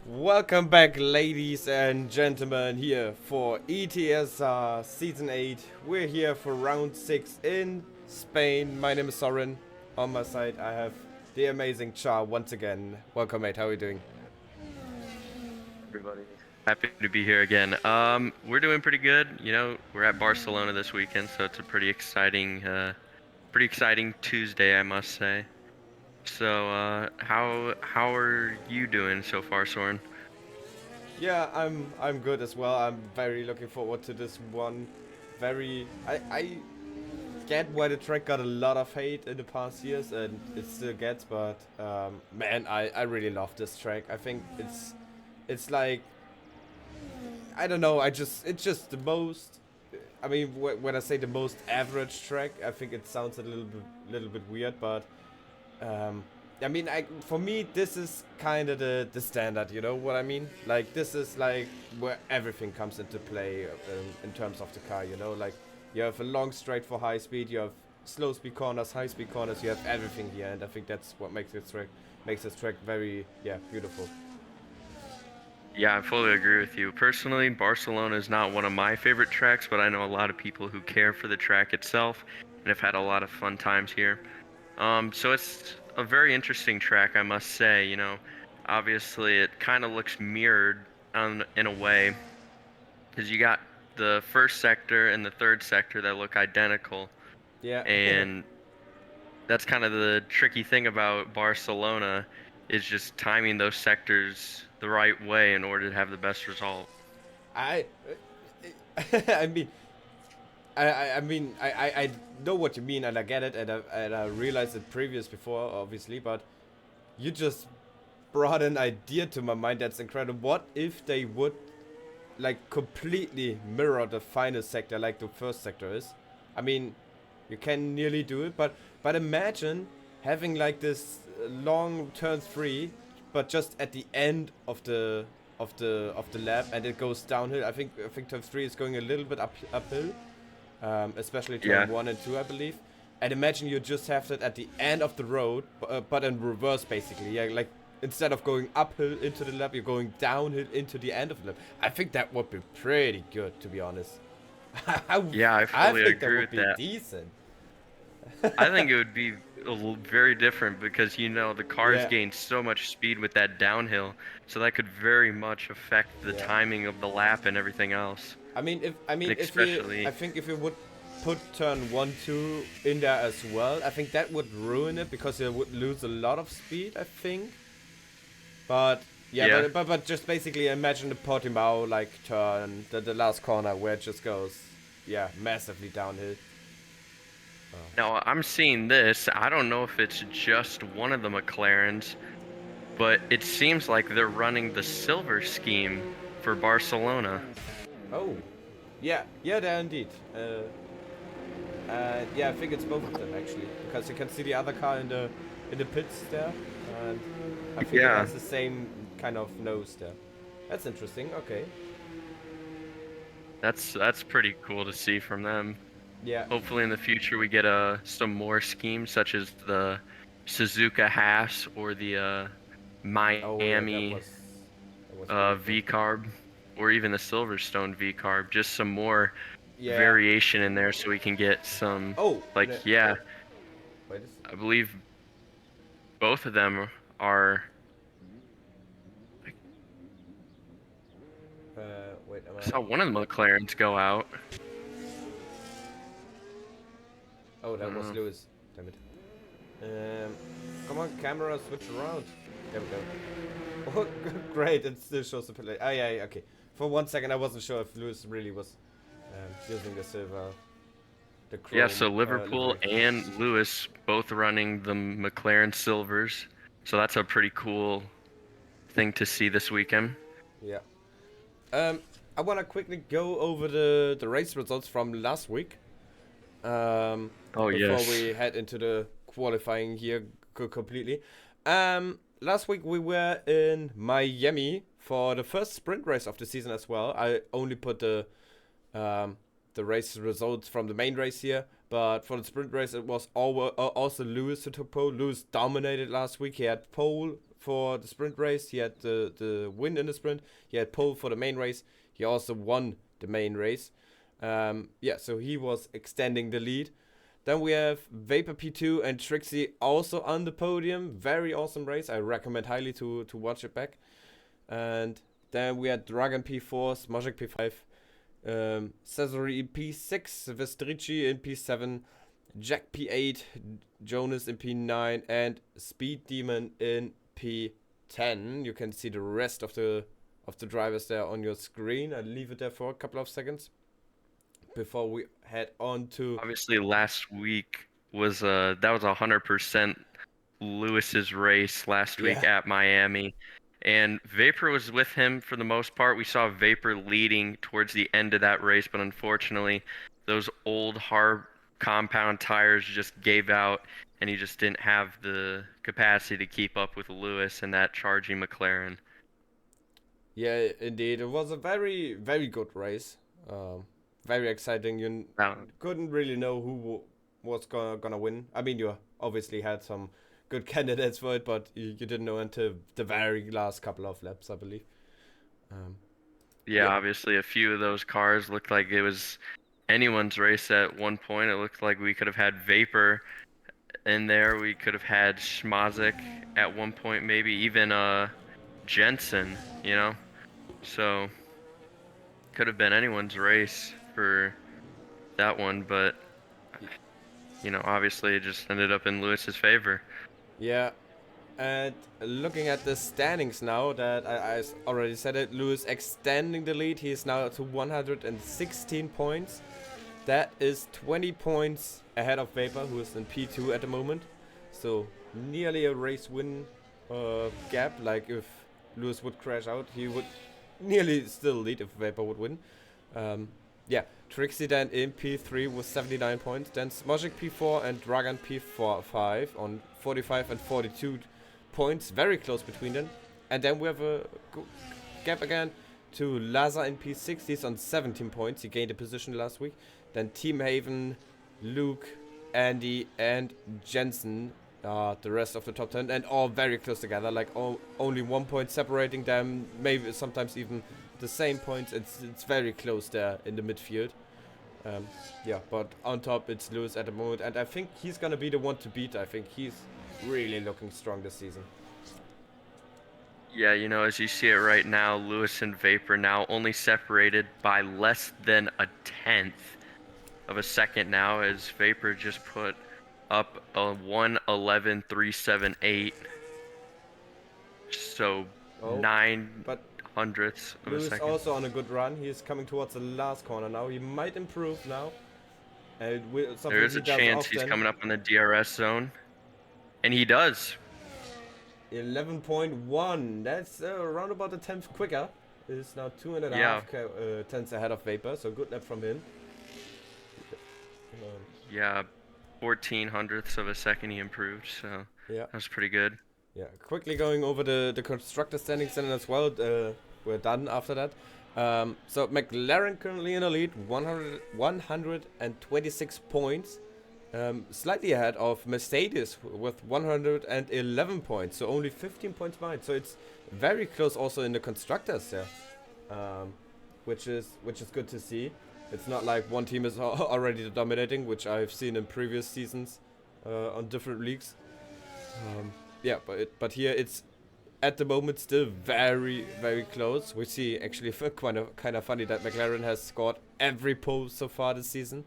Welcome back, ladies and gentlemen, here for ETSR Season 8. We're here for round 6 in Spain. My name is Soren. On my side, I have the amazing Char once again. Welcome, mate. How are you doing? Everybody. Happy to be here again. We're doing pretty good. We're at Barcelona this weekend, so it's a pretty exciting Tuesday, I must say. So, how are you doing so far, Soren? Yeah, I'm good as well. I'm very looking forward to this one. I get why the track got a lot of hate in the past years, and it still gets, but man, I really love this track. I think it's like, I don't know. It's just the most. I mean, when I say the most average track, I think it sounds a little bit weird, but um, I mean, for me, this is kind of the standard. You know what I mean? Like, this is like where everything comes into play in terms of the car. You know, like you have a long straight for high speed, you have slow speed corners, high speed corners, you have everything here, and I think that's what makes this track very beautiful. Yeah, I fully agree with you. Personally, Barcelona is not one of my favorite tracks, but I know a lot of people who care for the track itself and have had a lot of fun times here. So it's a very interesting track, I must say. Obviously it kind of looks mirrored in a way, because you got the first sector and the third sector that look identical, Yeah. and that's kind of the tricky thing about Barcelona, is just timing those sectors the right way in order to have the best result. I, I mean, I know what you mean, and I get it, and I realized it before, obviously, but you just brought an idea to my mind that's incredible. What if they would, like, completely mirror the final sector like the first sector is? I mean, you can nearly do it, but imagine having like this long turn three, but just at the end of the lap, and it goes downhill. I think turn three is going a little bit uphill, especially Yeah. turn one and two, I believe. And imagine you just have that at the end of the road, but in reverse, basically. Yeah, like instead of going uphill into the lap, you're going downhill into the end of the lap. I think that would be pretty good, to be honest. I, Yeah, I I fully think that agree would with be that. decent. I think it would be very different, because the cars Yeah, gain so much speed with that downhill, so that could very much affect the yeah. timing of the lap and everything else. And I especially, think if you would put turn one, two in there as well, I think that would ruin it because you would lose a lot of speed. I think. But yeah, yeah. but just basically imagine the Portimao like turn, the last corner where it just goes, yeah, massively downhill. Oh. Now I'm seeing this. I don't know if it's just one of the McLarens, but it seems like they're running the silver scheme for Barcelona. Oh, yeah, yeah, there indeed. Yeah, I think it's both of them actually, because you can see the other car in the pits there, and I think it Yeah, has the same kind of nose there. That's interesting. Okay. that's pretty cool to see from them. Yeah. Hopefully in the future we get some more schemes, such as the Suzuka Haas or the Oh yeah, Miami that was really cool. V carb, or even the Silverstone V carb. Just some more Yeah. variation in there, so we can get some, Oh, like, yeah, wait. I believe both of them are. Wait. Am I I? saw one of the McLarens go out. Oh, that was Uh, Lewis. Damn it. Come on, camera, switch around. There we go. Oh, great! It still shows the play. Oh yeah, yeah, okay. For one second, I wasn't sure if Lewis really was using the silver, the yeah, chrome so Liverpool livery. and Lewis both running the McLaren Silvers, so that's a pretty cool thing to see this weekend. Yeah. Um, I wanna quickly go over the race results from last week. Um, Oh before yes. we head into the qualifying here completely. Last week we were in Miami for the first sprint race of the season as well. I only put um, the race results from the main race here, but for the sprint race it was also Lewis who took pole. Lewis dominated last week. He had pole for the sprint race. He had the win in the sprint. He had pole for the main race. He also won the main race. Yeah, so he was extending the lead. Then we have Vapor P2 and Charrwc also on the podium. Very awesome race. I recommend highly to watch it back. And then we had Dragon P4, Smoshik P5, Cesare in P6, Vestrici in P7, Jack P8, Jonas in P9, and Speed Demon in P10. You can see the rest of the drivers there on your screen. I'll leave it there for a couple of seconds before we head on to... Obviously, last week was that was 100% Lewis's race last week at Miami, and Vapor was with him for the most part. We saw Vapor leading towards the end of that race, but unfortunately, those old hard compound tires just gave out, and he just didn't have the capacity to keep up with Lewis and that charging McLaren. Yeah, indeed. It was a very, very good race. Very exciting. You couldn't really know who was gonna win. I mean, you obviously had some good candidates for it, but you didn't know until the very last couple of laps, I believe. Yeah, obviously a few of those cars looked like it was anyone's race at one point. It looked like we could have had Vapor in there. We could have had Schmazik at one point, maybe even Jensen, you know? So could have been anyone's race for that one, but you know, obviously it just ended up in Lewis's favor. Yeah, and looking at the standings now, that I already said it, Lewis extending the lead. He is now to 116 points. That is 20 points ahead of Vapor, who is in P2 at the moment. So nearly a race win gap. Like if Lewis would crash out, he would nearly still lead if Vapor would win. Yeah, Charrwc then in P3 with 79 points. Then Smoshik P4 and Dragan P5 on 45 and 42 points. Very close between them. And then we have a gap again to Laza in P6. He's on 17 points. He gained a position last week. Then Team Haven, Luke, Andy, and Jensen are the rest of the top 10. And all very close together. Like only 1 point separating them. Maybe sometimes even the same points. It's very close there in the midfield. Yeah, but on top it's Lewis at the moment, and I think he's gonna be the one to beat. I think he's really looking strong this season. Yeah, you know, as you see it right now, Lewis and Vapor now only separated by less than a tenth of a second now, as Vapor just put up a 1:11.378. So 9 hundredths of a second. Lewis also on a good run. He is coming towards the last corner now. He might improve now. There is a chance he's coming up in the DRS zone. And he does. 11.1. That's around about a tenth quicker. Is now 2.5 tenths ahead of Vapor. So good lap from him. Yeah, 14 hundredths of a second he improved. So that was pretty good. Yeah, quickly going over the constructor standings then as well. We're done after that. So McLaren currently in the lead, 126 points. Slightly ahead of Mercedes with 111 points. So only 15 points behind. So it's very close also in the constructors there. Which is good to see. It's not like one team is already dominating, which I've seen in previous seasons on different leagues. Yeah, but here it's at the moment still very, very close. We see actually kind of funny that McLaren has scored every pole so far this season.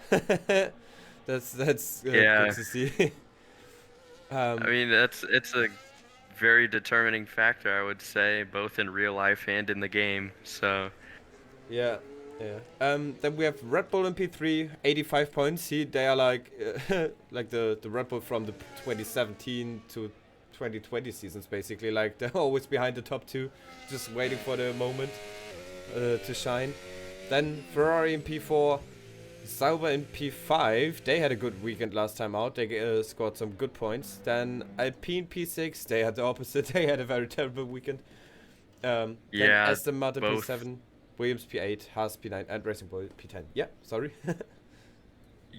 that's good to see. I mean, it's a very determining factor, I would say, both in real life and in the game. So yeah. Then we have Red Bull in P3, 85 points. They are like like the Red Bull from the 2017 to 2020 seasons, basically. Like they're always behind the top two, just waiting for the moment to shine. Then Ferrari in P4, Sauber in P5. They had a good weekend last time out. They scored some good points. Then Alpine P6. They had the opposite. They had a very terrible weekend. Then Aston Martin P7. Williams P8, Haas P9, and Racing Bull P10. Yeah, sorry.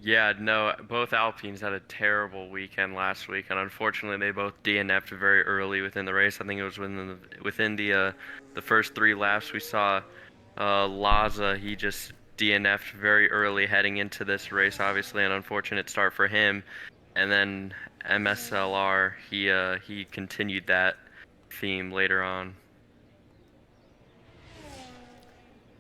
Yeah, no, both Alpines had a terrible weekend last week, and unfortunately, they both DNF'd very early within the race. I think it was within the first 3 laps. We saw Laza, he just DNF'd very early heading into this race. Obviously, an unfortunate start for him. And then MSLR, he continued that theme later on.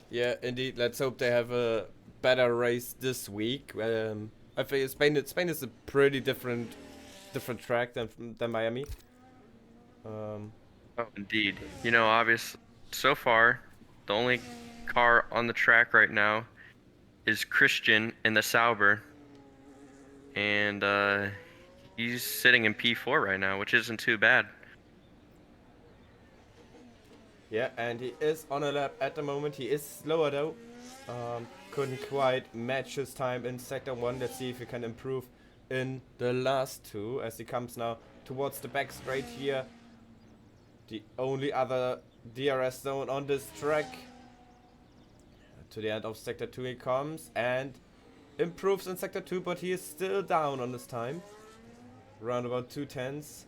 Yeah, indeed. Let's hope they have a better race this week. I think Spain is a pretty different track than Miami. Oh, indeed. You know, obviously, so far, the only car on the track right now is Christian in the Sauber, and he's sitting in P4 right now, which isn't too bad. Yeah, and he is on a lap at the moment. He is slower though. Couldn't quite match his time in sector 1. Let's see if he can improve in the last 2 as he comes now towards the back straight here. The only other DRS zone on this track. To the end of sector 2 he comes and improves in sector 2, but he is still down on this time. Around about 2/10.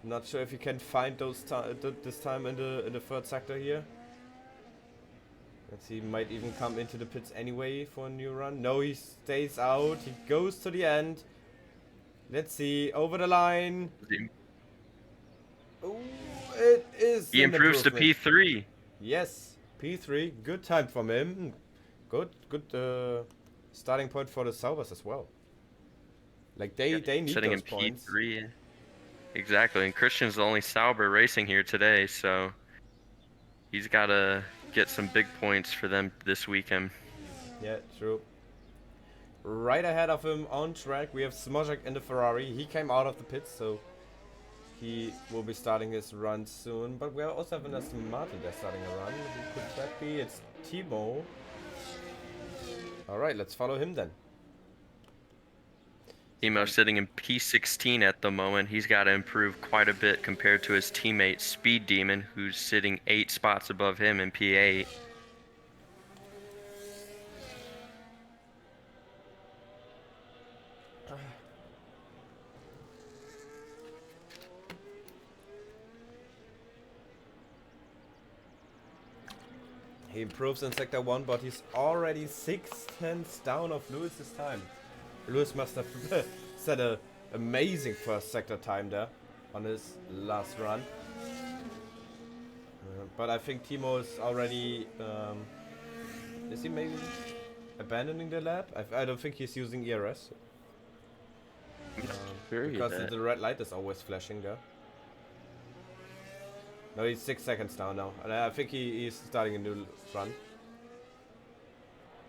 Not sure if you can find this time in the third sector here. Let's see, he might even come into the pits anyway for a new run. No, he stays out. He goes to the end. Let's see, over the line. Oh, it is. He improves to P3. Yes, P3. Good time from him. Good starting point for the Saubers as well. Like they need sitting those in points. P3. Exactly, and Christian's the only Sauber racing here today, so he's got to get some big points for them this weekend. Yeah, true. Right ahead of him on track, we have Smozek in the Ferrari. He came out of the pits, so he will be starting his run soon. But we also have an Aston Martin that's starting a run. Who could that be? It's Timo. Alright, let's follow him then. Timo's sitting in P16 at the moment. He's got to improve quite a bit compared to his teammate Speed Demon, who's sitting 8 spots above him in P8. He improves in sector 1, but he's already 6/10 down of Lewis this time. Lewis must have set an amazing first sector time there on his last run. But I think Timo is already... is he maybe abandoning the lap? I don't think he's using ERS. Because the red light is always flashing there. No, he's 6 seconds down now. And I think he's starting a new run.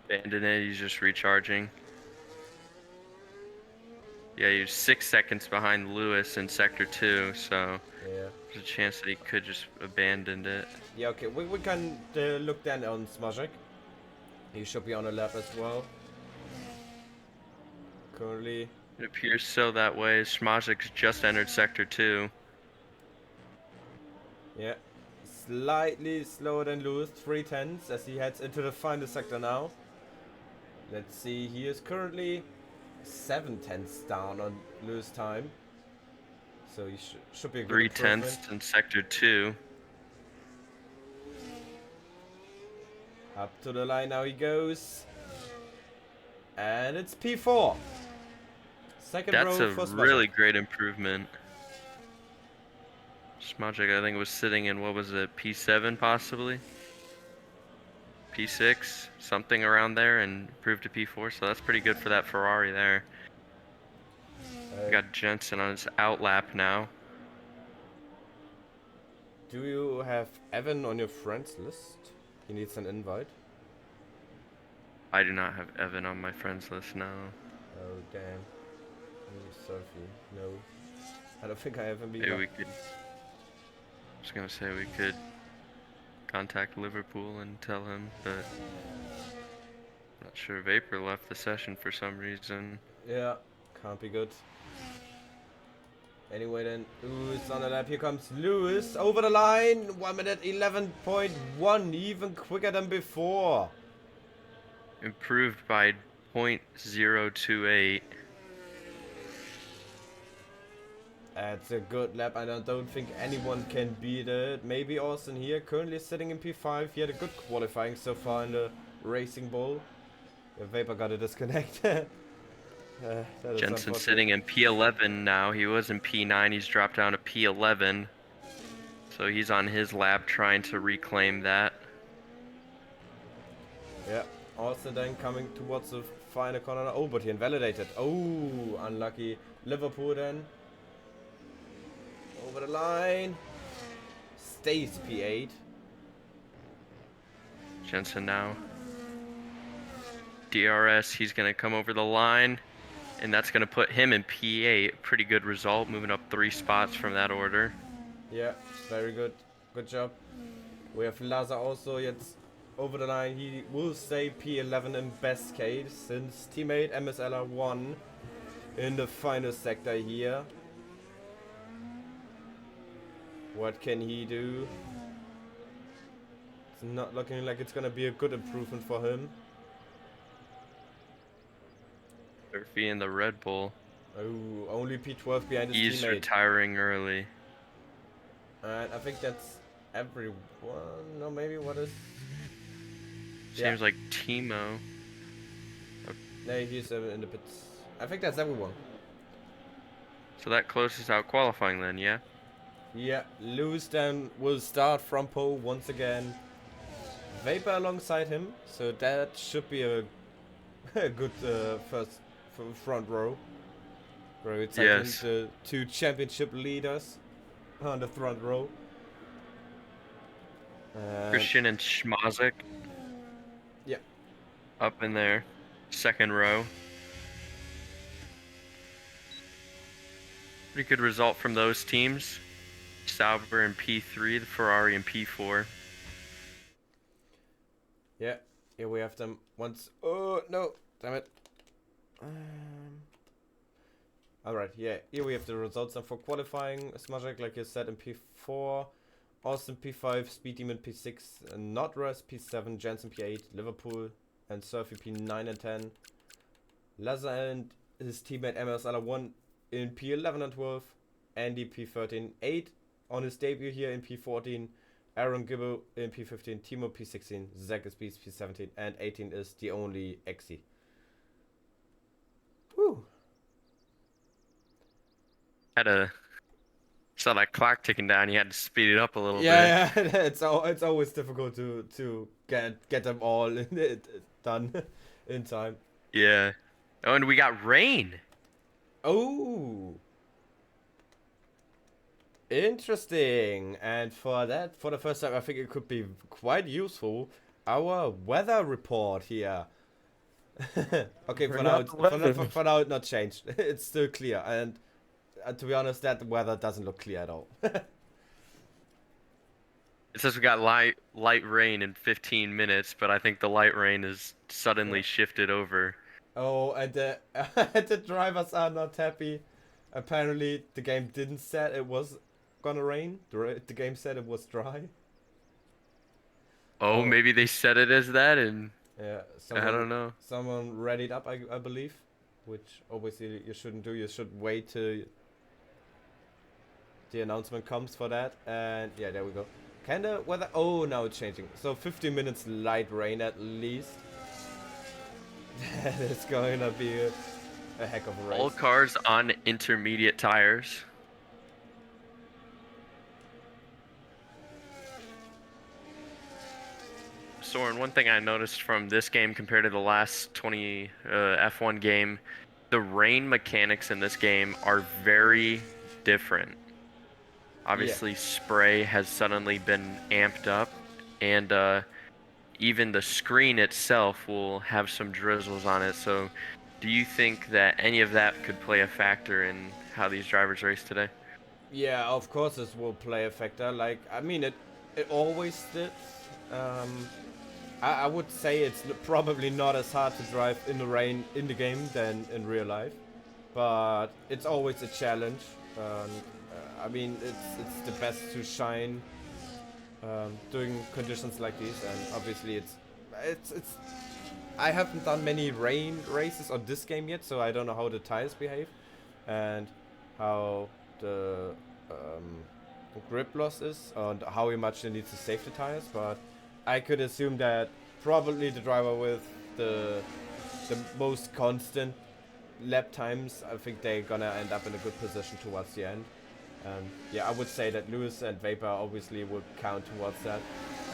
Abandoned it, he's just recharging. Yeah, he's 6 seconds behind Lewis in Sector 2, so yeah, there's a chance that he could just abandon it. Yeah, okay, we can look then on Smozek. He should be on a lap as well. Currently. It appears so that way. Smozek's just entered Sector 2. Yeah, slightly slower than Lewis, 3/10 as he heads into the final sector now. Let's see, he is currently 7/10 down on Lewis time. So he should be a good 3/10 in Sector 2. Up to the line now he goes. And it's P4. Second That's row a for really great improvement. Smozek, I think, was sitting in, what was it, P7 possibly? P6, something around there, and improved to P4, so that's pretty good for that Ferrari there. We got Jensen on his outlap now. Do you have Evan on your friends list? He needs an invite. I do not have Evan on my friends list now. Oh damn. Sophie, no. I don't think I have him either. Maybe we could... I was gonna say we could contact Liverpool and tell him, but I'm not sure. Vapor left the session for some reason. Yeah, can't be good. Anyway then, Lewis on the lap. Here comes Lewis over the line. 1 minute 11.1, even quicker than before. Improved by .028. That's a good lap, and I don't think anyone can beat it. Maybe Austin here, currently sitting in P5. He had a good qualifying so far in the Racing Bull. Yeah, Vapor got a disconnect. That is Jensen unfortunate. sitting in P11 now. He was in P9. He's dropped down to P11. So he's on his lap trying to reclaim that. Yeah, Austin then coming towards the final corner. Oh, but he invalidated. Oh, unlucky. Liverpool then. Over the line. Stays P8. Jensen now. DRS, he's going to come over the line. And that's going to put him in P8. Pretty good result, moving up 3 spots from that order. Yeah, very good. Good job. We have Laza also yet over the line. He will stay P11 in best case, since teammate MSLR won in the final sector here. What can he do? It's not looking like it's gonna be a good improvement for him. Murphy in the Red Bull. Oh, only P12 behind his He's teammate. retiring early. And I think that's everyone. No, maybe what is? Seems like Timo. No, he's in the pits. I think that's everyone. So that closes out qualifying then, yeah? Yeah, Lewis then will start from pole once again. Vapor alongside him, so that should be a good front row. Very exciting. Yes. The 2 championship leaders on the front row. Christian and Schmazik. Yeah. Up in there. Second row. Pretty good result from those teams. Sauber in P3, the Ferrari in P4. Yeah, here we have them once. Oh, no, damn it. Alright, yeah, here we have the results then for qualifying. Smajic, like you said, in P4. Austin P5, Speed Demon P6, Nodress P7, Jensen P8, Liverpool and Surfy P9 and 10. Laza and his teammate MSLR1 in P11 and 12. Andy P13, 8 on his debut here in P14. Aaron Gibbo in P15, Timo P16, Zach is P17, and 18 is the only Exi. Woo! Saw that clock ticking down. You had to speed it up a little bit. Yeah, it's always difficult to get them all done in time. Yeah. Oh, and we got rain. Oh, interesting. And for the first time, I think it could be quite useful. Our weather report here. Okay, for now it not changed. It's still clear, and to be honest, that weather doesn't look clear at all. It says we got light rain in 15 minutes, but I think the light rain is suddenly shifted over. Oh, and the drivers are not happy. Apparently, the game didn't set it was gonna rain. The game said it was dry. Oh, maybe they set it as that, and yeah, I don't know. Someone read it up, I believe, which obviously you shouldn't do. You should wait till the announcement comes for that. And yeah, there we go. Kinda weather. Oh, now it's changing. So 15 minutes light rain at least. That is going to be a heck of a race. All cars on intermediate tires. Soren, one thing I noticed from this game compared to the last F1 game, the rain mechanics in this game are very different. Obviously, spray has suddenly been amped up, and even the screen itself will have some drizzles on it. So, do you think that any of that could play a factor in how these drivers race today? Yeah, of course this will play a factor. Like, I mean, it always did. I would say it's probably not as hard to drive in the rain in the game than in real life, but it's always a challenge. I mean, it's the best to shine during conditions like these, and obviously it's I haven't done many rain races on this game yet, so I don't know how the tires behave and how the grip loss is and how much they need to save the tires. But I could assume that probably the driver with the most constant lap times, I think they're gonna end up in a good position towards the end. Yeah, I would say that Lewis and Vapor obviously would count towards that.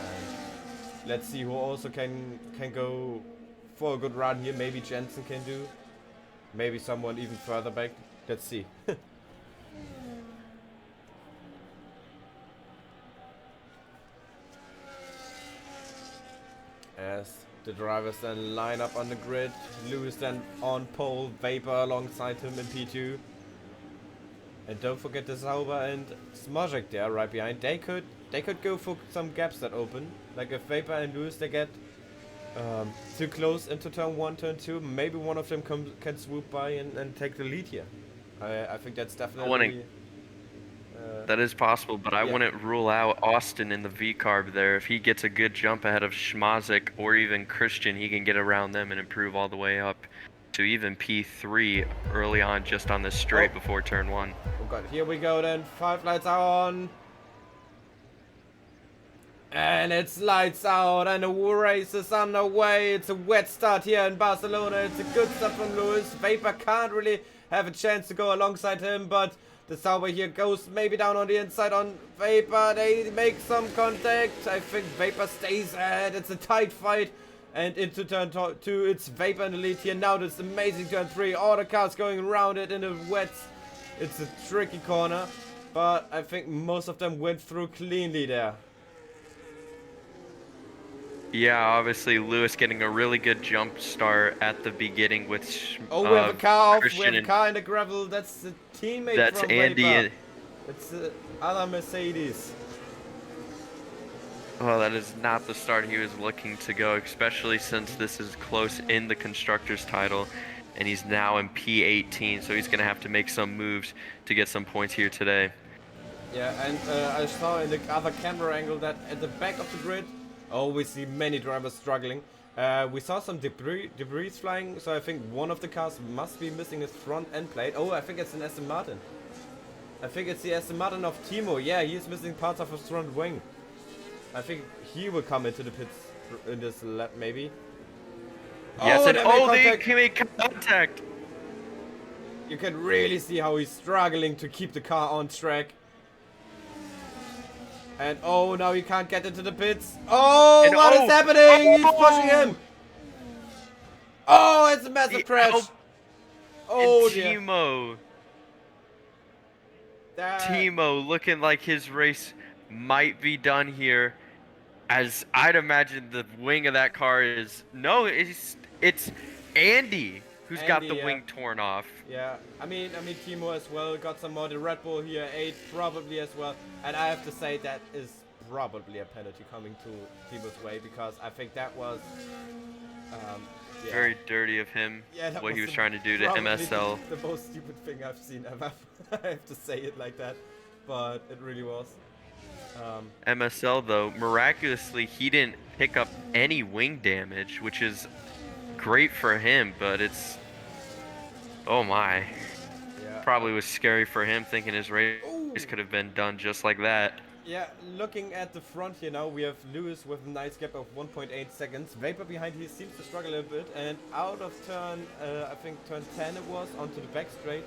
And let's see who also can go for a good run here. Maybe Jensen can do. Maybe someone even further back. Let's see. As the drivers then line up on the grid, Lewis then on pole, Vapor alongside him in P2. And don't forget the Sauber and Smožek there right behind. They could go for some gaps that open. Like if Vapor and Lewis they get too close into turn 1, turn 2, maybe one of them can swoop by and take the lead here. I think that's definitely... that is possible, but I wouldn't rule out Austin in the V-carb there. If he gets a good jump ahead of Schmazik or even Christian, he can get around them and improve all the way up to even P3 early on just on this straight before turn 1. Oh god, here we go then. 5 lights on. And it's lights out and the race is underway. It's a wet start here in Barcelona. It's a good start from Lewis. Vapor can't really have a chance to go alongside him, but the Sauber here goes maybe down on the inside on Vapor. They make some contact. I think Vapor stays ahead. It's a tight fight. And into turn 2, it's Vapor in the lead here. Now this amazing turn 3. All the cars going around it in the wet. It's a tricky corner. But I think most of them went through cleanly there. Yeah, obviously Lewis getting a really good jump start at the beginning with we have a car off. Christian. We have a car in the gravel. That's the teammate that's from Andy. Vapor. It's the other Mercedes. Well, that is not the start he was looking to go, especially since this is close in the Constructors title, and he's now in P18, so he's going to have to make some moves to get some points here today. Yeah, and I saw in the other camera angle that at the back of the grid, we see many drivers struggling. We saw some debris flying, so I think one of the cars must be missing his front end plate. Oh, I think it's an Aston Martin. I think it's the Aston Martin of Timo. Yeah, he's missing parts of his front wing. I think he will come into the pits in this lap, maybe. Yes, they made contact. You can really see how he's struggling to keep the car on track. And now he can't get into the pits. What is happening? He's pushing him. It's a massive crash. Dear. Timo looking like his race might be done here. As I'd imagine the wing of that car is... No, it's Andy who's got the wing torn off. Yeah, I mean Timo as well got some more. The Red Bull here, 8 probably as well. And I have to say that is probably a penalty coming to Timo's way, because I think that was... very dirty of him, what he was trying to do to MSL. The most stupid thing I've seen ever. I have to say it like that, but it really was. MSL though, miraculously he didn't pick up any wing damage, which is great for him, but it's probably was scary for him, thinking his race could have been done just like that. Yeah, looking at the front here now, we have Lewis with a nice gap of 1.8 seconds. Vapor behind, he seems to struggle a bit, and out of turn, I think turn 10 it was, onto the back straight,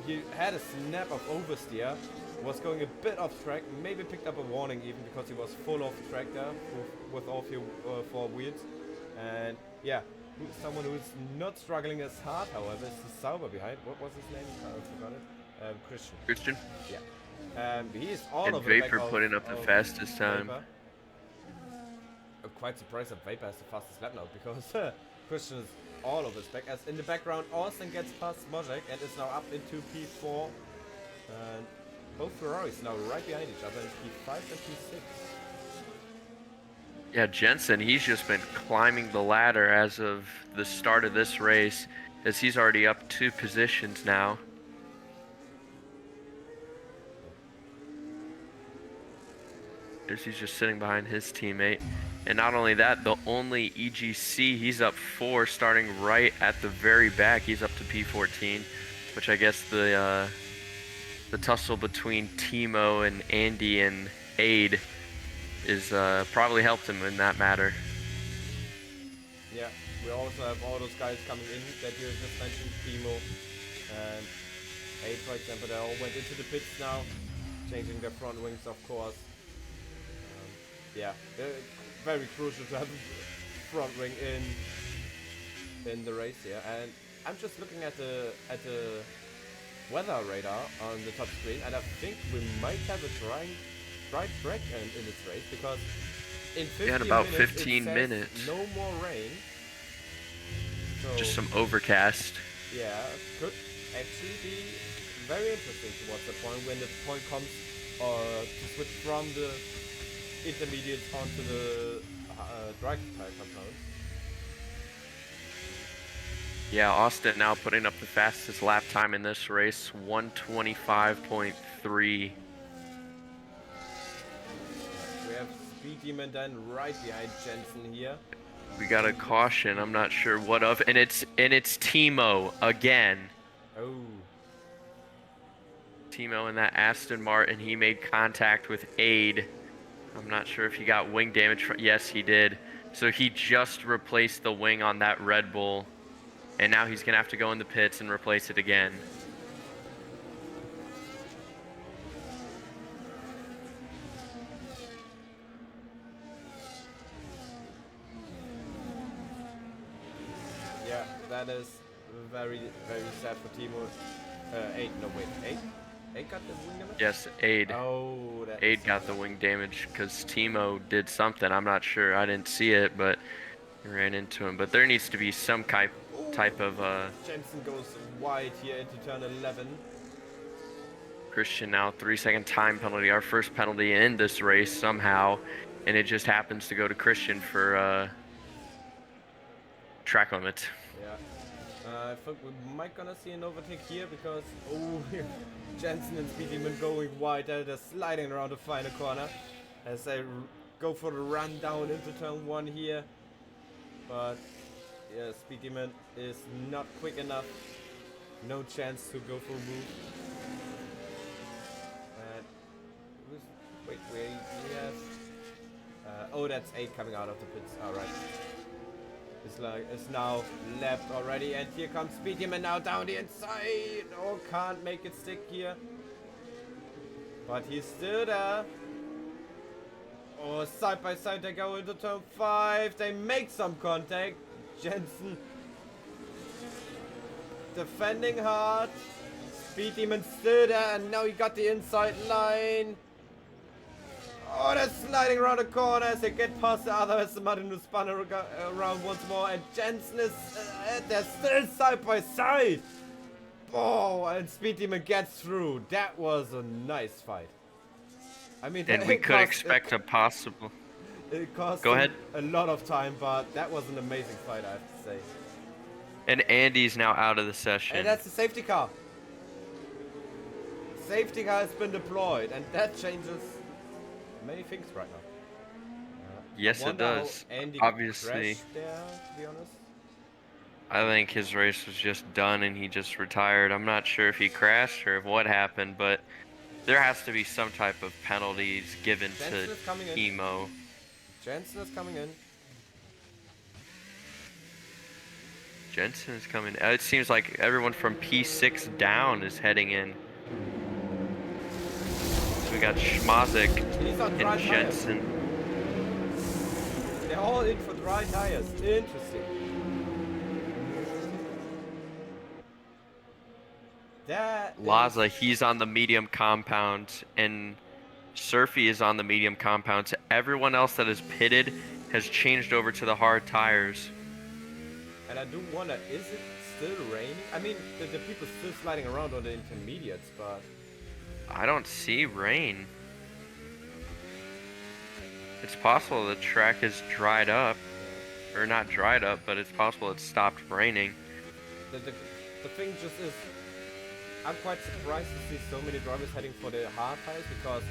he had a snap of oversteer, was going a bit off track, maybe picked up a warning even because he was full off track there with all 4 wheels. And yeah, someone who's not struggling as hard, however, is the Sauber behind. What was his name? I forgot it. Christian. Yeah. He's all over Vapor putting up the fastest time. I'm quite surprised that Vapor has the fastest lap now, because Christian is all over his back. As in the background, Austin gets past Smožek and is now up into P4. And both Ferraris now right behind each other in P5 and P6. Yeah, Jensen, he's just been climbing the ladder as of the start of this race, as he's already up 2 positions now. Commentators. He's just sitting behind his teammate. And not only that, the only EGC, he's up 4, starting right at the very back. He's up to P14, which I guess the tussle between Timo and Andy and Aid is probably helped him in that matter. Yeah, we also have all those guys coming in that you just mentioned, Timo and Aid, for example. They all went into the pits now, changing their front wings, of course. Yeah, very crucial to have a front wing in the race here. And I'm just looking at the weather radar on the top screen, and I think we might have a dry track in this race, because in 15 about minutes, 15 minutes. No more rain. So, Just some overcast. yeah, could actually be very interesting towards the point when the point comes to switch from the intermediates onto the dry tire compound. Yeah, Austin now putting up the fastest lap time in this race, 1:25.3. We have Speed Demon then right behind Jensen here. We got a caution, I'm not sure what of, and it's Timo again. Oh. Timo in that Aston Martin, he made contact with Aid. I'm not sure if he got wing damage from, yes he did. So he just replaced the wing on that Red Bull, and now he's gonna have to go in the pits and replace it again. Yeah, that is very, very sad for Timo. Aid got the wing damage? Yes, Aid. Oh, that's Aid got the wing damage because Timo did something. I'm not sure. I didn't see it, but he ran into him. But there needs to be some type of Jensen goes wide here into turn 11. Christian now 3-second time penalty. Our first penalty in this race somehow, and it just happens to go to Christian for track limit. Yeah. I think we might gonna see an overtake here because Jensen and Speed Demon going wide. They're sliding around the final corner as they go for the run down into turn 1 here. But yeah, Speed Demon is not quick enough. No chance to go for a move. And wait, we have oh, that's 8 coming out of the pits. All right. It's now left already, and here comes Speed Demon now down the inside. Oh, can't make it stick here. But he's still there. Oh, side by side they go into turn 5. They make some contact. Jensen defending hard. Speed Demon still there, and now he got the inside line. Oh, they're sliding around the corner as they get past the other Aston Martin who spun around once more, and Jensen is they're still side by side. Oh, and Speed Demon gets through. That was a nice fight. I mean, And we could expect a possible. It cost Go ahead. a lot of time, but that was an amazing fight, I have to say. And Andy's now out of the session. And that's the safety car. Safety car has been deployed, and that changes many things right now. Yes, it does. Andy Obviously, crashed there, to be honest. I think his race was just done and he just retired. I'm not sure if he crashed or what happened, but there has to be some type of penalties given Jensen is coming to in. Emo. Jensen is coming in. Jensen is coming. It seems like everyone from P6 down is heading in. So we got Schmazik He's on dry and tires. Jensen. They're all in for dry tires. Interesting. That Laza, he's on the medium compound, and Surfy is on the medium compound. So everyone else that is pitted has changed over to the hard tires. And I do wonder, is it still raining? I mean, the people still sliding around on the intermediates, but I don't see rain. It's possible the track is dried up. Or not dried up, but it's possible it stopped raining. the thing just is, I'm quite surprised to see so many drivers heading for the hard tires, because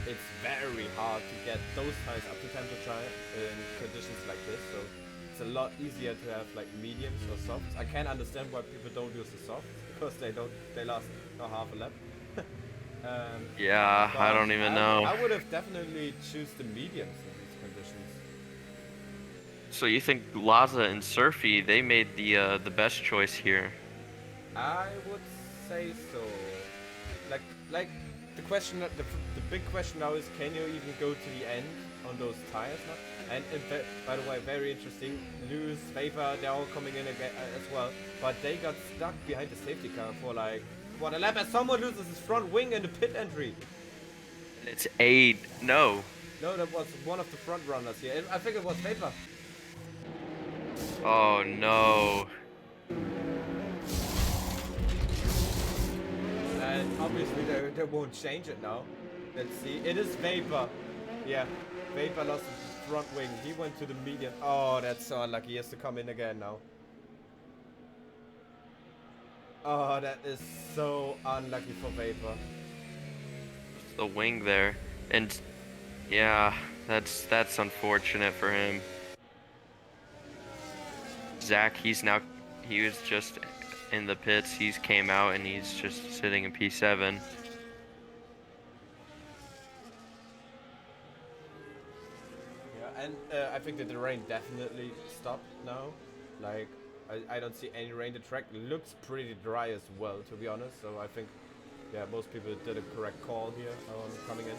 it's very hard to get those tires up to temperature in conditions like this. So it's a lot easier to have like mediums or softs. I can understand why people don't use the softs because they last half a lap. Yeah, I But don't even know. I would have definitely choose the mediums in these conditions. So you think Laza and Surfy, they made the best choice here? I would say so. Like like the question, the big question now is, can you even go to the end on those tires now? And by the way, very interesting. Lewis, Vapor, they're all coming in again as well, but they got stuck behind the safety car for like what a lap as someone loses his front wing in the pit entry. And it's Aid. No. No, that was one of the front runners here. I think it was Vapor. Oh no. And obviously they won't change it now. Let's see. It is Vapor. Yeah. Vapor lost his front wing. He went to the medium. Oh, that's so unlucky. He has to come in again now. Oh, that is so unlucky for Vapor. It's the wing there. And yeah, that's unfortunate for him. Zach, he was just in the pits. He's came out and he's just sitting in P7. Yeah, and I think that the rain definitely stopped now. Like, I don't see any rain. The track looks pretty dry as well, to be honest. So I think, yeah, most people did a correct call here on coming in.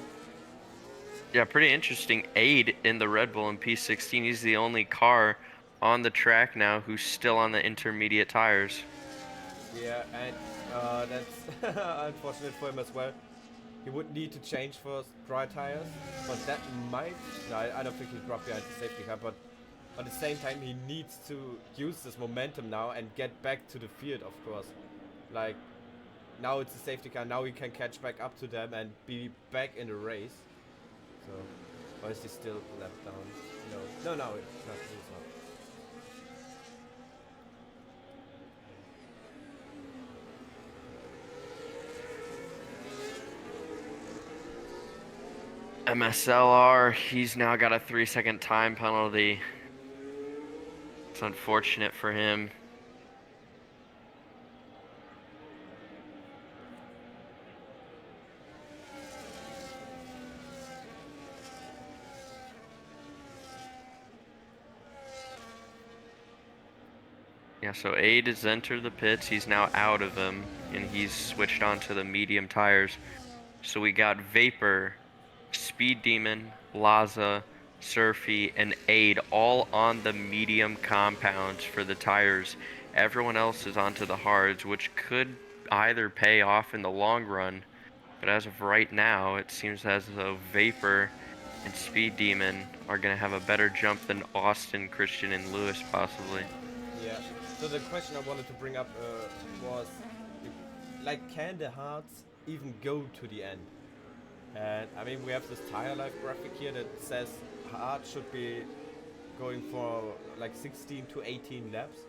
Yeah, pretty interesting. Aid in the Red Bull in P16. He's the only car on the track now who's still on the intermediate tires. Yeah, and that's unfortunate for him as well. He would need to change for dry tires, but that might... No, I don't think he'll drop behind the safety car, but at the same time he needs to use this momentum now and get back to the field, of course. Like, now it's a safety car, now he can catch back up to them and be back in the race. So, or is he still left down? No, he's not. MSLR, he's now got a 3-second time penalty. It's unfortunate for him. Yeah, so Aid has entered the pits. He's now out of them, and he's switched on to the medium tires. So we got Vapor, Speed Demon, Laza, Surfy, and Aid all on the medium compounds for the tires. Everyone else is onto the hards, which could either pay off in the long run. But as of right now, it seems as though Vapor and Speed Demon are going to have a better jump than Austin, Christian, and Lewis possibly. Yeah. So the question I wanted to bring up was, like, can the hards even go to the end? And I mean, we have this tire life graphic here that says hard should be going for like 16 to 18 laps.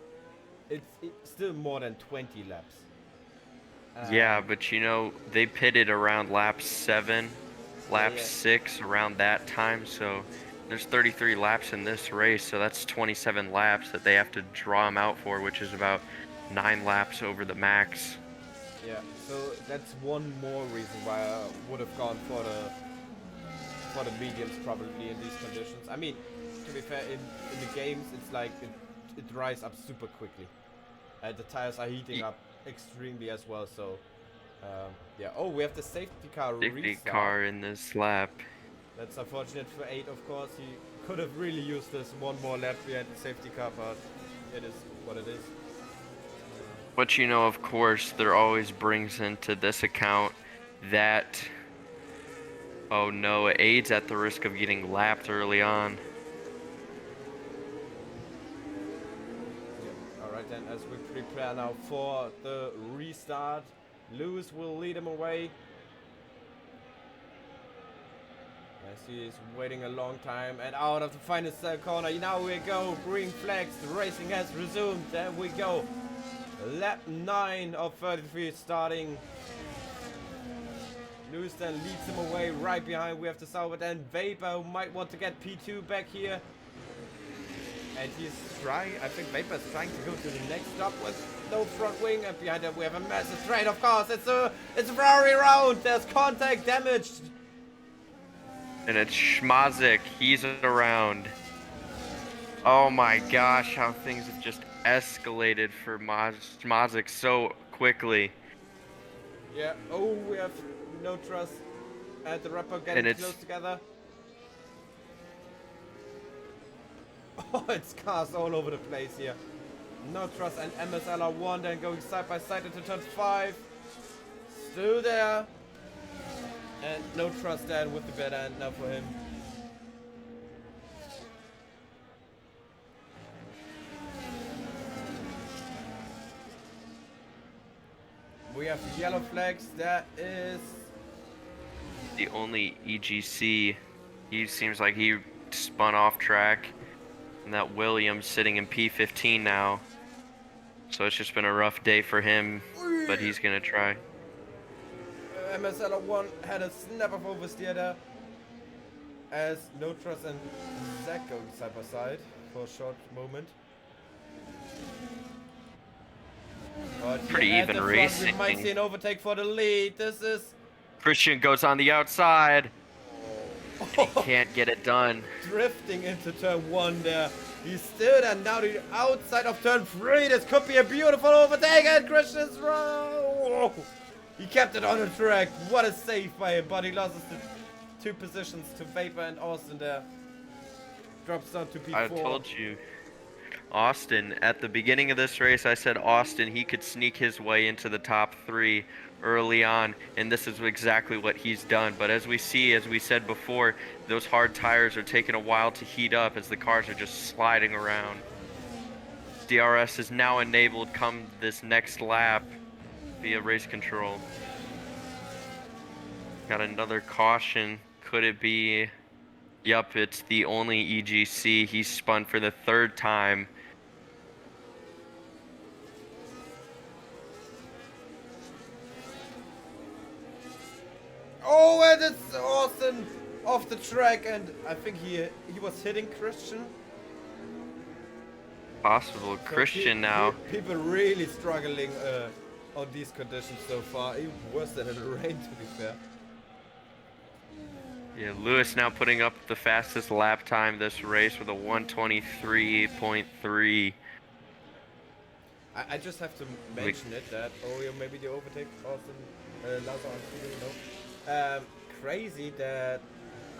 It's still more than 20 laps. Yeah, but you know, they pitted around lap 7, lap 6, around that time, so there's 33 laps in this race, so that's 27 laps that they have to draw them out for, which is about 9 laps over the max. Yeah, so that's one more reason why I would have gone for the mediums probably in these conditions. I mean, to be fair, in the games, it's like it dries up super quickly. The tires are heating up extremely as well, so yeah. Oh, we have the safety car restart. Car in this lap. That's unfortunate for Aid, of course. He could have really used this one more lap behind the safety car, but it is what it is. But you know, of course, there always brings into this account that, oh no, Aid's at the risk of getting lapped early on. Yeah. Alright then, as we prepare now for the restart, Lewis will lead him away. As he is waiting a long time, and out of the final corner, now we go, green flags, the racing has resumed, there we go. Lap 9 of 33 starting. Lewis then leads him away. Right behind we have the Sauber. Then Vapor who might want to get P2 back here. And he's trying, I think Vapor's trying to go to the next stop with no front wing. And behind that we have a massive trade, of course. It's a Ferrari round. There's contact damage. And it's Schmazik. He's around. Oh my gosh, how things have just escalated for Schmazik so quickly. Yeah, oh, we have no trust. And the rapper getting close together. Oh, it's cars all over the place here. No trust and MSL are 1, then going side by side into turn 5. Still there. And no trust then with the better end now for him. We have yellow flags. That is the only EGC. He seems like he spun off track. And that Williams sitting in P15 now. So it's just been a rough day for him, but he's going to try. MSL 1 had a snap of oversteer there. As No Trust and Zach going side by side for a short moment. But pretty even racing. We might see an overtake for the lead. This is... Christian goes on the outside. He can't get it done. Drifting into turn 1 there. He's still there now to the outside of turn 3. This could be a beautiful overtake and Christian's wrong. He kept it on the track. What a save by him, but he loses the 2 positions to Vapor and Austin there. Drops down to P4. I told you. Austin, at the beginning of this race, I said Austin, he could sneak his way into the top 3 early on, and this is exactly what he's done. But as we see, as we said before, those hard tires are taking a while to heat up as the cars are just sliding around. DRS is now enabled come this next lap via race control. Got another caution. Could it be? Yup, it's the only EGC. He's spun for the 3rd time. Oh, and it's Austin off the track, and I think he was hitting Christian. Possible. So Christian now. People really struggling on these conditions so far. Even worse than in the rain, to be fair. Yeah, Lewis now putting up the fastest lap time this race with a 1:23.3. I just have to mention it that, oh yeah, maybe the overtake Austin, Lazar, you know. Crazy that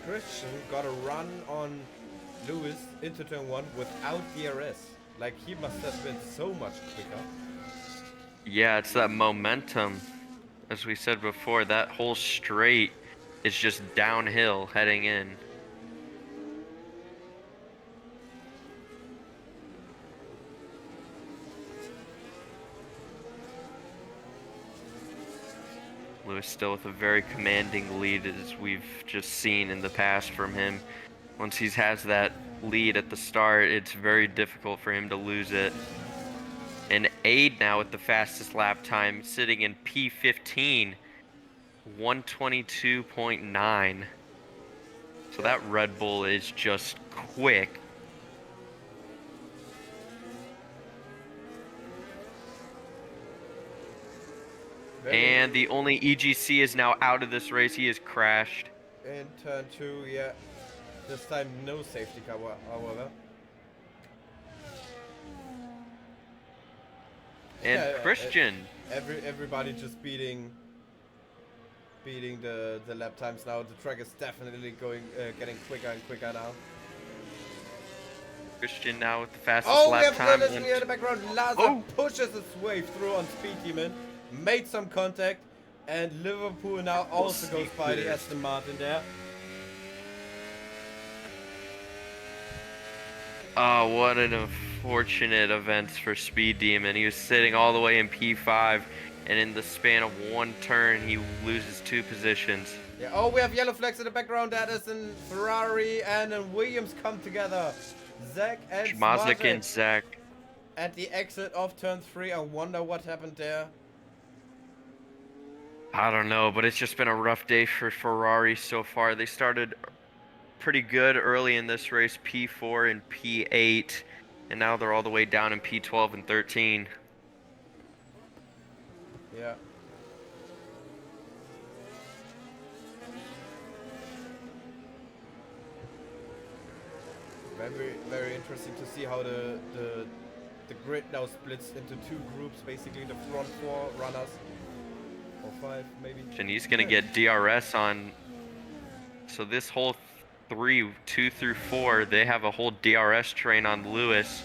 Christian got a run on Lewis into turn 1 without DRS. Like, he must have been so much quicker. Yeah, it's that momentum. As we said before, that whole straight is just downhill heading in. Lewis still with a very commanding lead, as we've just seen in the past from him. Once he has that lead at the start, it's very difficult for him to lose it. And Aid now with the fastest lap time, sitting in P15, 1:22.9. So that Red Bull is just quick. And the only EGC is now out of this race. He has crashed. In turn 2, yeah. This time no safety car, however. And yeah, Christian. Everybody just beating the lap times now. The track is definitely getting quicker and quicker now. Christian now with the fastest lap time. Oh, we have in the background. Lazar pushes his way through on Speed Demon. Made some contact, and Liverpool now also goes by the Aston Martin there. Oh, what an unfortunate event for Speed Demon. He was sitting all the way in P5, and in the span of 1 turn, he loses 2 positions. Yeah. Oh, we have yellow flags in the background. That is in Ferrari and then Williams come together. Zach and Schmazik and Zach. At the exit of turn 3, I wonder what happened there. I don't know, but it's just been a rough day for Ferrari so far. They started pretty good early in this race, P4 and P8, and now they're all the way down in P12 and 13. Yeah. Very, very interesting to see how the grid now splits into two groups, basically the front four runners, or five maybe. And he's gonna get DRS on. So this whole 2 through 4, they have a whole DRS train on Lewis,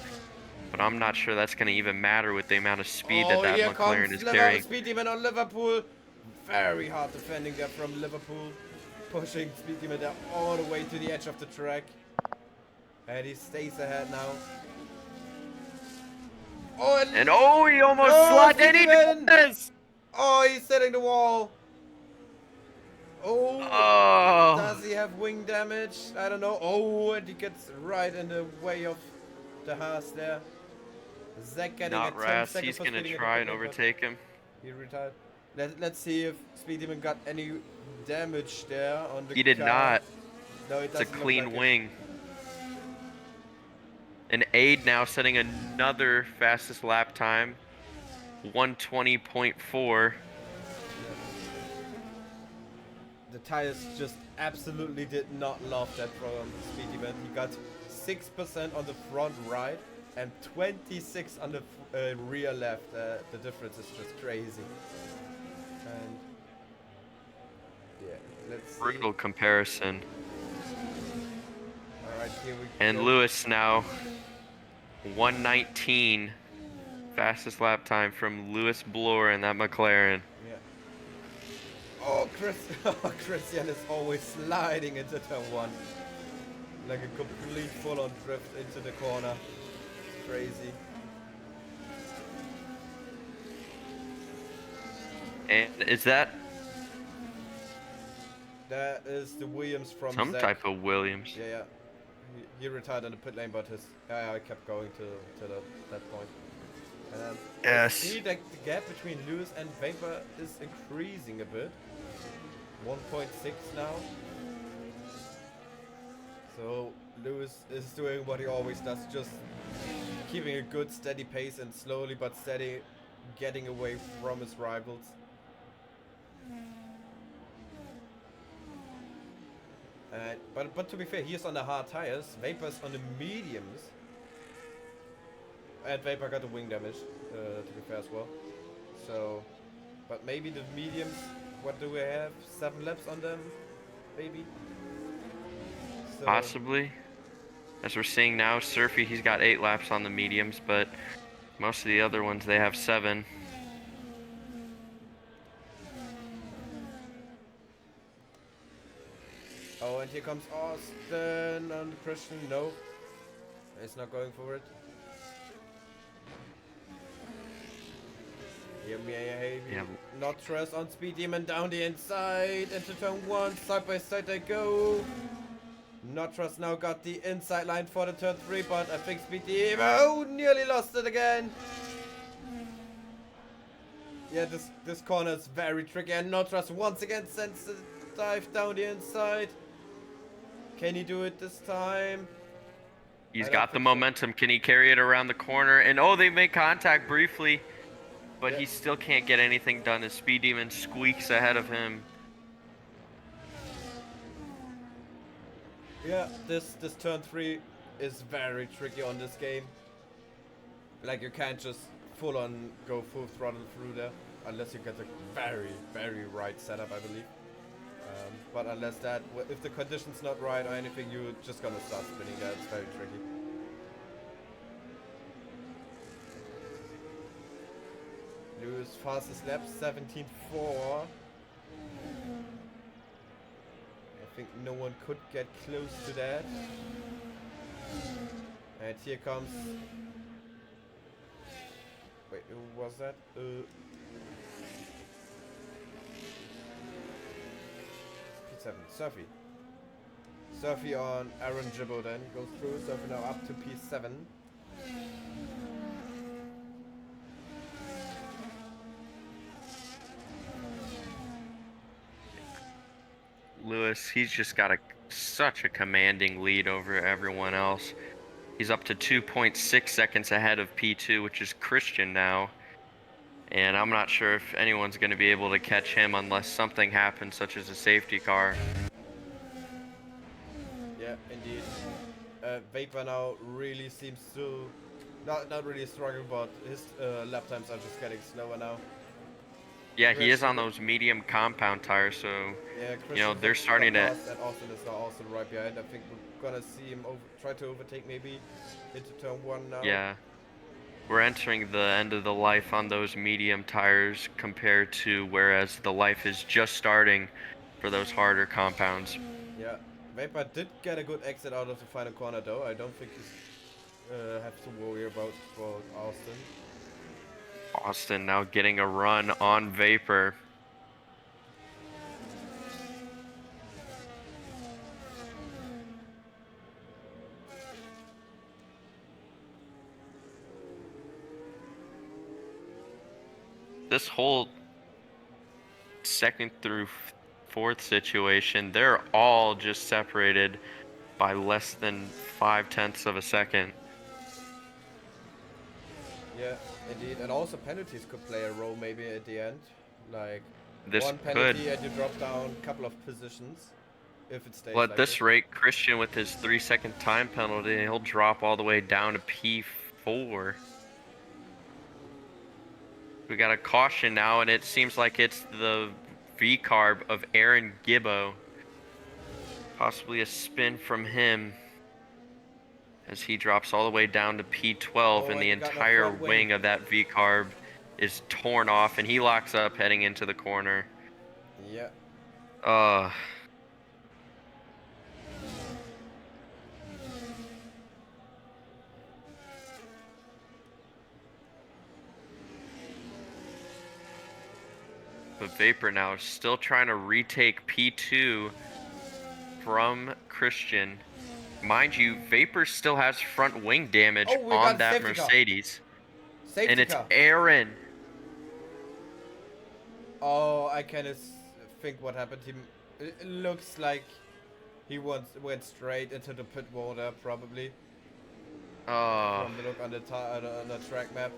but I'm not sure that's gonna even matter with the amount of speed that here McLaren comes is carrying. Speed Demon on Liverpool. Very hard defending there from Liverpool, pushing Speed Demon there all the way to the edge of the track. And he stays ahead now. Oh, And oh, he almost slotted and he does! Oh, he's hitting the wall. Oh, does he have wing damage? I don't know. Oh, and he gets right in the way of the Haas there. Zach getting Not a 10 Ras, second he's for gonna speeding try in the and pit lane, overtake him. but he retired. Let's see if Speed Demon got any damage there on the He did car. not. No, it It's a doesn't look clean like it. wing. And Aid now setting another fastest lap time, 1:20.4. The tires just absolutely did not love that from Speed Demon. He got 6% on the front right and 26 on the rear left. The difference is just crazy. And yeah, let's see. Brutal comparison. Alright, here we And go. Lewis now, 1:19 fastest lap time from Lewis Bloor in that McLaren. Yeah. Oh, Christian is always sliding into turn one. Like a complete full-on drift into the corner. It's crazy. And is that That is the Williams from some Zach. type of Williams? Yeah, yeah. He retired in the pit lane, but his kept going to that point. And Yes. see that the gap between Lewis and Vapor is increasing a bit. 1.6 now. So Lewis is doing what he always does, just keeping a good steady pace and slowly but steady getting away from his rivals. But to be fair, he is on the hard tires, Vapor's on the mediums. And Vapor got the wing damage, to be fair as well. So, but maybe the mediums, what do we have? 7 laps on them, maybe? So, Possibly. As we're seeing now, Surfy, he's got 8 laps on the mediums, but most of the other ones, they have 7. oh, and here comes Austin on Christian. No, he's not going for it. Here, maybe. Yeah. Not trust on Speed Demon down the inside into turn 1. Side by side they go. Not trust now got the inside line for the turn 3, but I think Speed Demon nearly lost it again. Yeah, this corner is very tricky, and Not trust once again sends the dive down the inside. Can he do it this time? He's got the momentum. Can he carry it around the corner? And oh, they make contact briefly, but he still can't get anything done as Speed Demon squeaks ahead of him. Yeah, this turn 3 is very tricky on this game. Like, you can't just full on go full throttle through there unless you get a very, very right setup, I believe. But unless that, if the condition's not right or anything, you're just gonna start spinning there. It's very tricky. Lewis fastest lap 17.4. I think no one could get close to that. And here comes. Wait, who was that? P7. Surfy. Surfy on Aaron Jibbo then goes through. Surfy now up to P7. Lewis, he's just got such a commanding lead over everyone else. He's up to 2.6 seconds ahead of P2, which is Christian now. And I'm not sure if anyone's going to be able to catch him unless something happens, such as a safety car. Yeah, indeed. Vapor now really seems to not really struggling, but his lap times are just getting slower now. Yeah, he is on those medium compound tires, so yeah, you know they're starting to. And Austin is now also right behind. I think we're gonna see him try to overtake maybe into turn 1 now. Yeah, we're entering the end of the life on those medium tires compared to whereas the life is just starting for those harder compounds. Yeah, Vapor did get a good exit out of the final corner though. I don't think he's have to worry about Austin. Austin now getting a run on Vapor. This whole second through fourth situation, they're all just separated by less than 0.5 of a second. Yeah, indeed, and also penalties could play a role maybe at the end, like This one penalty and you drop down a couple of positions if it stays. Well, at like this rate, Christian with his 3-second time penalty, he'll drop all the way down to P4. We got a caution now, and it seems like it's the V-carb of Aaron Gibbo. Possibly a spin from him as he drops all the way down to P12, and the entire wing of that V-carb is torn off, and he locks up heading into the corner. Yeah. But Vapor now is still trying to retake P2 from Christian. Mind you, Vapor still has front wing damage on that Mercedes. And it's Aaron. Oh, I kind of think what happened. It looks like he went straight into the pit water, probably. From the look on the track map.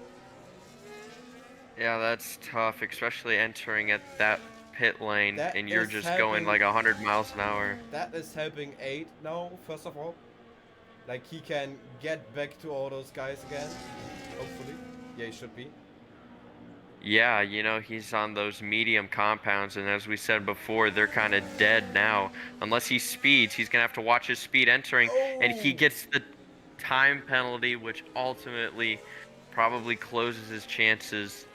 Yeah, that's tough, especially entering at that pit lane and you're just going like 100 miles an hour. That is helping 8 now, first of all. Like he can get back to all those guys again, hopefully. Yeah, he should be. Yeah, you know, he's on those medium compounds, and as we said before, they're kind of dead now. Unless he speeds, he's going to have to watch his speed entering, and he gets the time penalty, which ultimately probably closes his chances.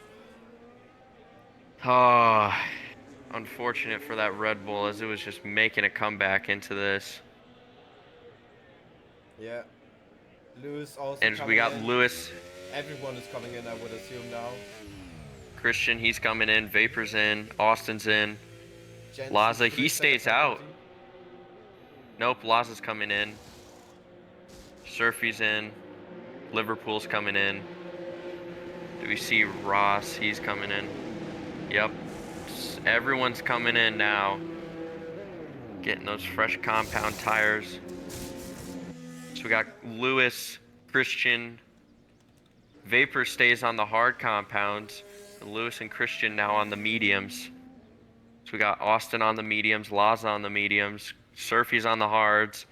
Unfortunate for that Red Bull, as it was just making a comeback into this. Yeah. Lewis also and we got in. Lewis. Everyone is coming in, I would assume now. Christian, he's coming in. Vapor's in. Austin's in. Laza, he stays out. Nope, Laza's coming in. Surfy's in. Liverpool's coming in. Do we see Ross? He's coming in. Yep. Everyone's coming in now. Getting those fresh compound tires. So we got Lewis, Christian. Vapor stays on the hard compounds. Lewis and Christian now on the mediums. So we got Austin on the mediums, Laza on the mediums, Surfy's on the hards,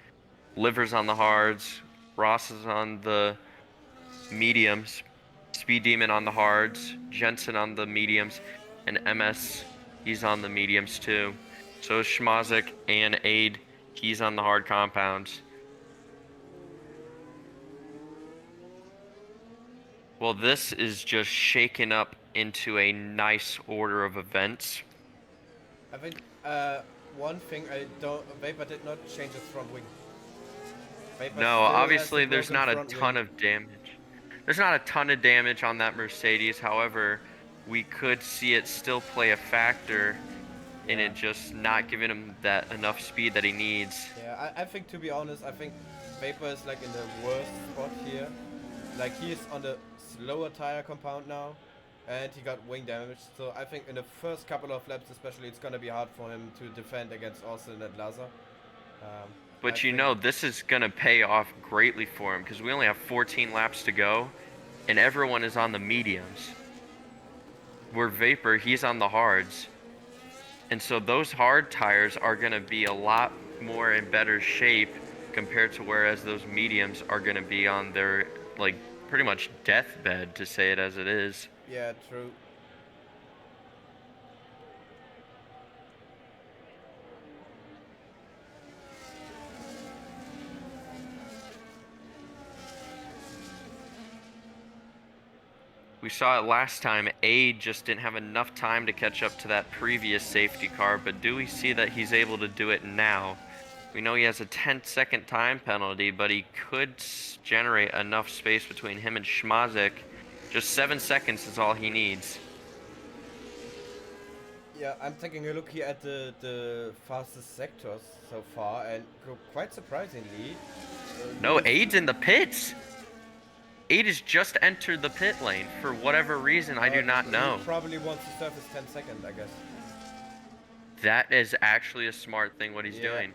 Liver's on the hards, Ross is on the mediums, Speed Demon on the hards, Jensen on the mediums, and MS, he's on the mediums too. So is Schmazik and Aid, he's on the hard compounds. Well, this is just shaken up into a nice order of events. I think one thing Vapor did not change his front wing. No, obviously there's not a ton of damage. There's not a ton of damage on that Mercedes. However, we could see it still play a factor in it just not giving him that enough speed that he needs. Yeah, I think, to be honest, I think Vapor is like in the worst spot here. Like he's on the slower tire compound now. and he got wing damage. So I think in the first couple of laps especially, it's gonna be hard for him to defend against Austin and Lazar. But you know, this is going to pay off greatly for him because we only have 14 laps to go, and everyone is on the mediums. We're Vapor, he's on the hards. And so those hard tires are going to be a lot more in better shape compared to whereas those mediums are going to be on their, like, pretty much deathbed, to say it as it is. Yeah, true. We saw it last time. Aid just didn't have enough time to catch up to that previous safety car, but do we see that he's able to do it now? We know he has a 10-second time penalty, but he could generate enough space between him and Schmazik. Just 7 seconds is all he needs. Yeah, I'm taking a look here at the fastest sectors so far, and quite surprisingly... no, Aid's in the pits! Aid has just entered the pit lane for whatever reason, I do not know. He probably wants to surface 10 seconds, I guess. That is actually a smart thing what he's doing.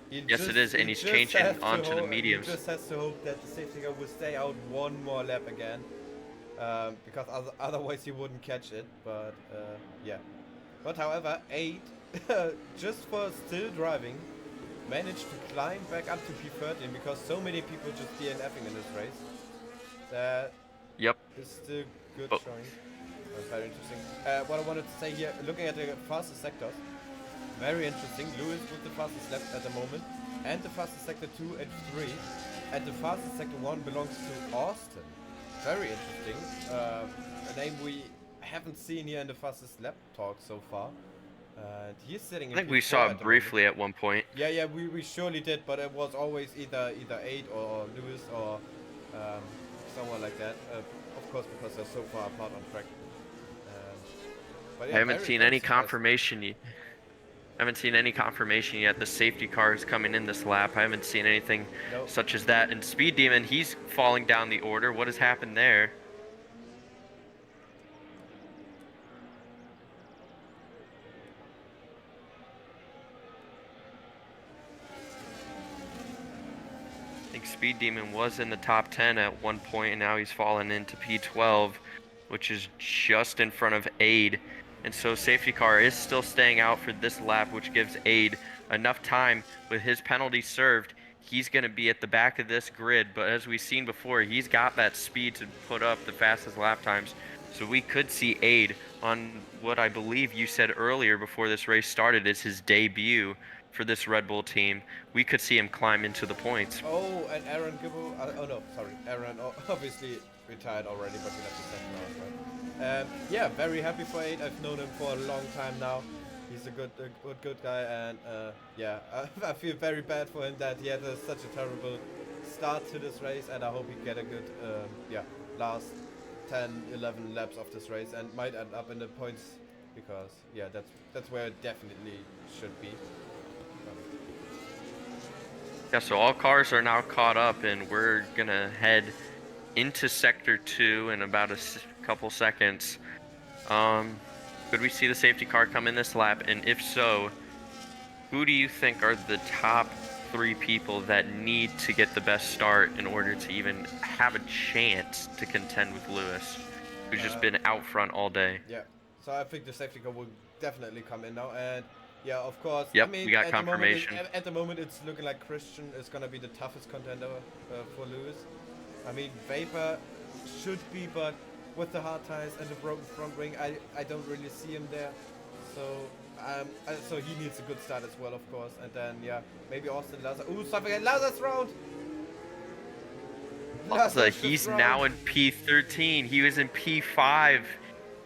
Yes, it is, and he's changing onto the mediums. He just has to hope that the safety car will stay out one more lap again, because otherwise he wouldn't catch it. But yeah. But however, 8, just for still driving, managed to climb back up to P13 because so many people just DNFing in this race. That is still good showing. Very interesting. What I wanted to say here, looking at the fastest sectors, very interesting. Lewis with the fastest lap at the moment, and the fastest sector 2 and 3, and the fastest sector 1 belongs to Austin. Very interesting. A name we haven't seen here in the fastest lap talk so far. He's sitting in I think we saw it briefly at one point. Yeah, we surely did, but it was always either 8 or Lewis or someone like that. Of course, because they're so far apart on track. But yeah, I haven't seen any confirmation yet. I haven't seen any confirmation yet. The safety car is coming in this lap. I haven't seen anything such as that. And Speed Demon, he's falling down the order. What has happened there? I think Speed Demon was in the top 10 at one point, and now he's fallen into P12, which is just in front of Aid. And so safety car is still staying out for this lap, which gives Aid enough time with his penalty served. He's going to be at the back of this grid, but as we've seen before, he's got that speed to put up the fastest lap times. So we could see Aid on what I believe you said earlier before this race started is his debut for this Red Bull team. We could see him climb into the points. Oh, and Aaron Gibbo, oh no, sorry, Aaron obviously retired already, but we have to send him out, right? Yeah, very happy for Aid. I've known him for a long time now. He's a good guy, and yeah, I feel very bad for him that he had such a terrible start to this race, and I hope he get a good last 10, 11 laps of this race and might end up in the points, because yeah, that's where it definitely should be. Yeah, so all cars are now caught up, and we're gonna head into Sector 2 in about a couple seconds. Could we see the safety car come in this lap? And if so, who do you think are the top 3 people that need to get the best start in order to even have a chance to contend with Lewis, who's just been out front all day? Yeah, so I think the safety car will definitely come in now, and yeah, of course. Yep, I mean, we got confirmation. At the moment, it's looking like Christian is going to be the toughest contender for Lewis. I mean, Vapor should be, but with the hard tires and the broken front wing, I don't really see him there. So so he needs a good start as well, of course. And then, yeah, maybe Austin Lazar. Ooh, something like Lazar's round! Lazar, he's now in P13. He was in P5.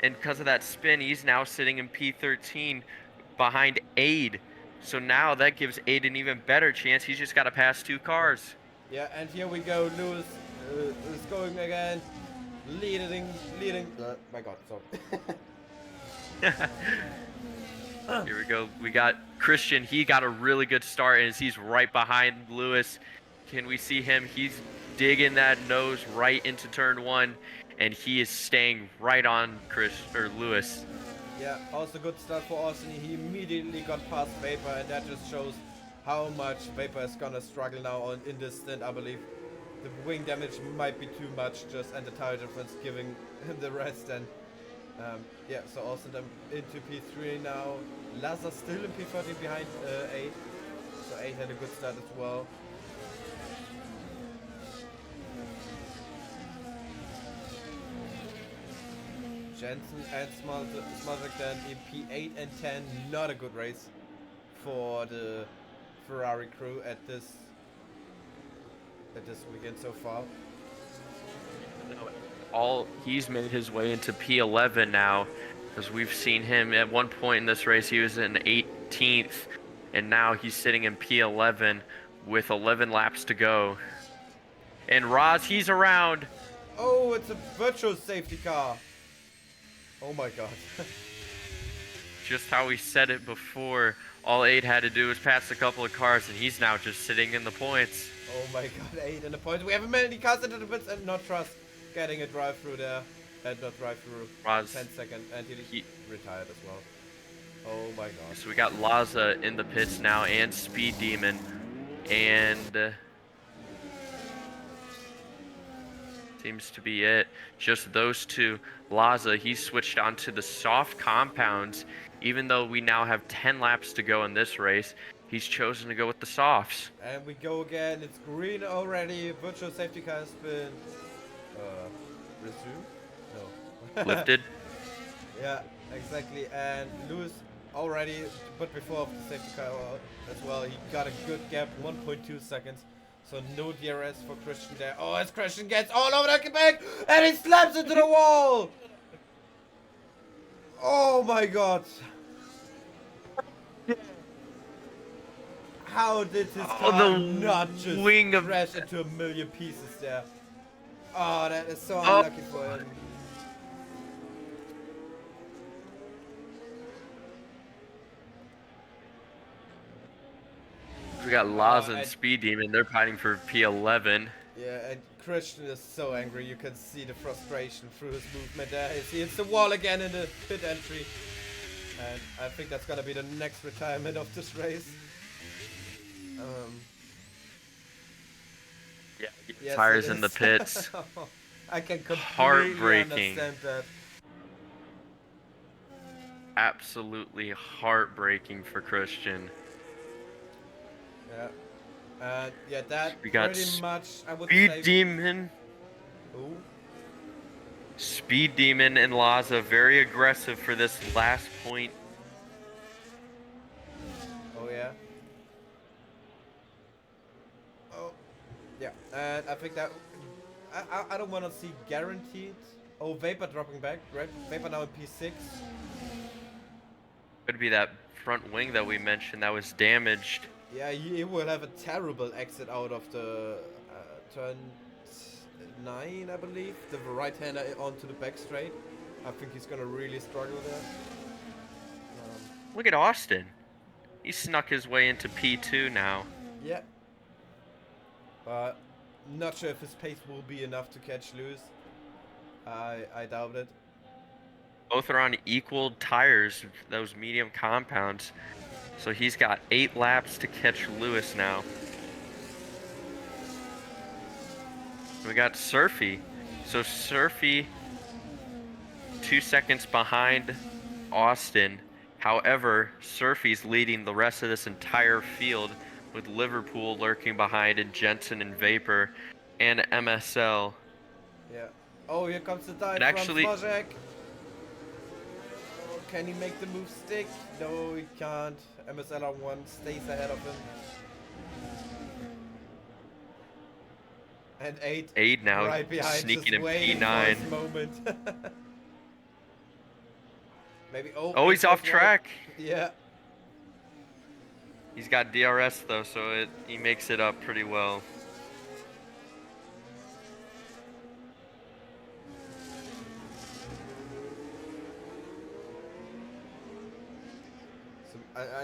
And because of that spin, he's now sitting in P13 behind Aid. So now that gives Aid an even better chance. He's just got to pass 2 cars. Yeah, and here we go. Lewis is going again. Leading. My God, sorry. Here we go. We got Christian. He got a really good start as he's right behind Lewis. Can we see him? He's digging that nose right into turn 1. and he is staying right on Lewis. Yeah, also good start for Austin. He immediately got past Vapor, and that just shows how much Vapor is gonna struggle now in this stint, I believe. The wing damage might be too much, just and the tire difference giving him the rest. And yeah, so Austin into P3 now. Lazar still in P13 behind 8. So 8 had a good start as well. Jensen and Smoldrick then in P8 and 10. Not a good race for the Ferrari crew at this weekend so far. He's made his way into P11 now, because we've seen him at one point in this race he was in 18th, and now he's sitting in P11 with 11 laps to go. And Roz, he's around. Oh, it's a virtual safety car. Oh my god. Just how we said it before, all 8 had to do was pass a couple of cars, and he's now just sitting in the points. Oh my god, 8 in the points. We have many cars into the pits, and not Trust getting a drive through there. And not drive through. Roz, 10 seconds, and he retired as well. Oh my god. So we got Laza in the pits now, and Speed Demon, and seems to be it. Just those two. Laza, he switched onto the soft compounds. Even though we now have 10 laps to go in this race, he's chosen to go with the softs. And we go again. It's green already. Virtual safety car has been resumed? No. Lifted. Yeah, exactly. And Lewis already, but before the safety car as well, he got a good gap, 1.2 seconds. So no DRS for Christian there. Oh, as Christian gets all over the back, and he slams into the wall. Oh my god. How did his car not just crash into a million pieces there? Oh, that is so unlucky for him. We got Laza and Speed Demon. They're fighting for P11. Yeah, and Christian is so angry. You can see the frustration through his movement there. He hits the wall again in the pit entry. And I think that's gonna be the next retirement of this race. Yeah, yes, tires in the pits. I can completely Heartbreaking. understand that. Absolutely heartbreaking for Christian. Yeah. Yeah, that We got pretty much, I would Speed say. Demon. Ooh. Speed Demon and Laza very aggressive for this last point. Oh yeah. Oh yeah, and I think that I don't want to see guaranteed. Oh, Vapor dropping back, right? Vapor now in P6. Could be that front wing that we mentioned that was damaged. Yeah, he will have a terrible exit out of the turn 9, I believe. The right-hander onto the back straight. I think he's gonna really struggle there. Look at Austin. He snuck his way into P2 now. Yeah. But not sure if his pace will be enough to catch Lewis. I doubt it. Both are on equal tires, those medium compounds. So he's got 8 laps to catch Lewis now. We got Surfy. So Surfy 2 seconds behind Austin. However, Surfy's leading the rest of this entire field with Liverpool lurking behind and Jensen and Vapor and MSL. Yeah. Oh, here comes the dive actually, from Charrwc. Oh, can he make the move stick? No, he can't. MSL on 1 stays ahead of him. And 8. 8 now right behind, sneaking in P9. P9. Moment. Maybe. Oh, he's off track. Yeah. He's got DRS though, so he makes it up pretty well.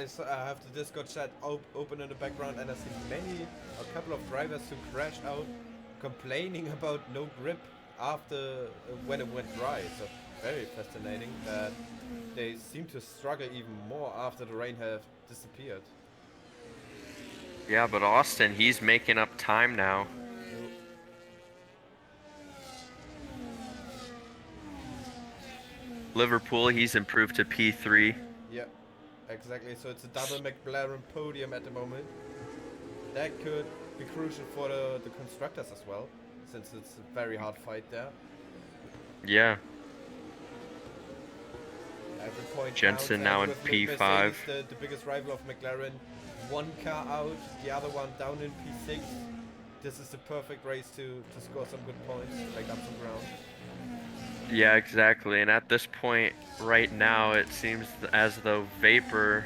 So I have the Discord chat open in the background, and I see a couple of drivers who crashed out, complaining about no grip after when it went dry. So very fascinating that they seem to struggle even more after the rain have disappeared. Yeah, but Austin, he's making up time now. Liverpool, he's improved to P3. Yeah, exactly. So it's a double McLaren podium at the moment. That could be crucial for the constructors as well, since it's a very hard fight there. Yeah. Every point Jensen counts, now and in with P5. Mercedes, the biggest rival of McLaren, one car out, the other one down in P6. This is the perfect race to score some good points, make up some ground. Yeah, exactly. And at this point, right now, it seems as though Vapor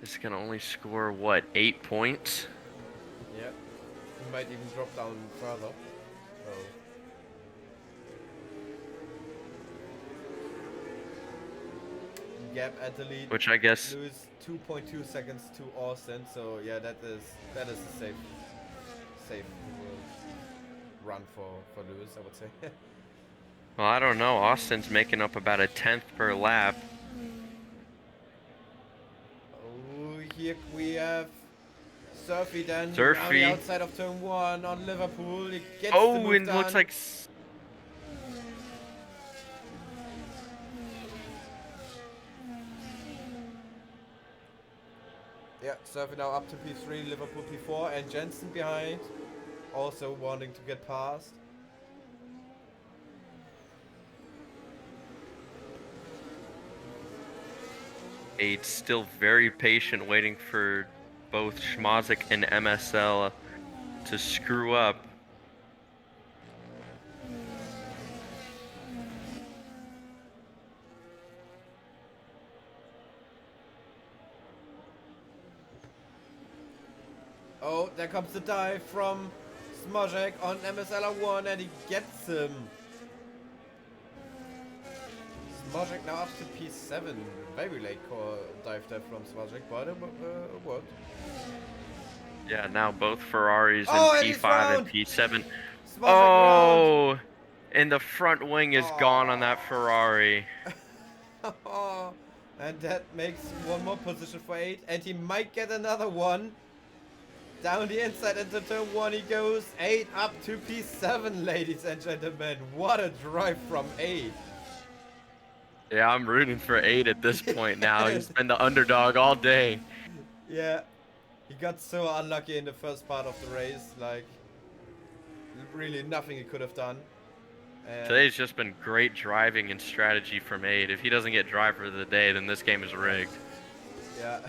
is going to only score, what, 8 points? Yeah, he might even drop down further. So. Gap at the lead. Which I guess lose 2.2 seconds to Austin. So yeah, that is a safe run for Lewis, I would say. Well, I don't know. Austin's making up about a 10th per lap. Oh, here we have Surfy then. Surfy. On the outside of turn 1 on Liverpool. He gets Oh, the move and done. looks like... Yeah, Surfy now up to P3, Liverpool P4, and Jensen behind. Also wanting to get past. Aid's still very patient, waiting for both Schmazik and MSL to screw up. Oh, there comes the dive from Smozek on MSLR1, and he gets him. Smozek now up to P7. Very late core dive there from Smozek, but it worked. Yeah, now both Ferraris in and P5 and P7. Smozek Oh, round. and the front wing is gone on that Ferrari. And that makes one more position for 8, and he might get another one. Down the inside into turn 1 he goes. 8 up to P7, ladies and gentlemen. What a drive from 8. Yeah, I'm rooting for 8 at this point now. He's been the underdog all day. Yeah, he got so unlucky in the first part of the race. Like, really nothing he could have done. And Today's just been great driving and strategy from 8. If he doesn't get driver of the day, then this game is rigged. Yeah.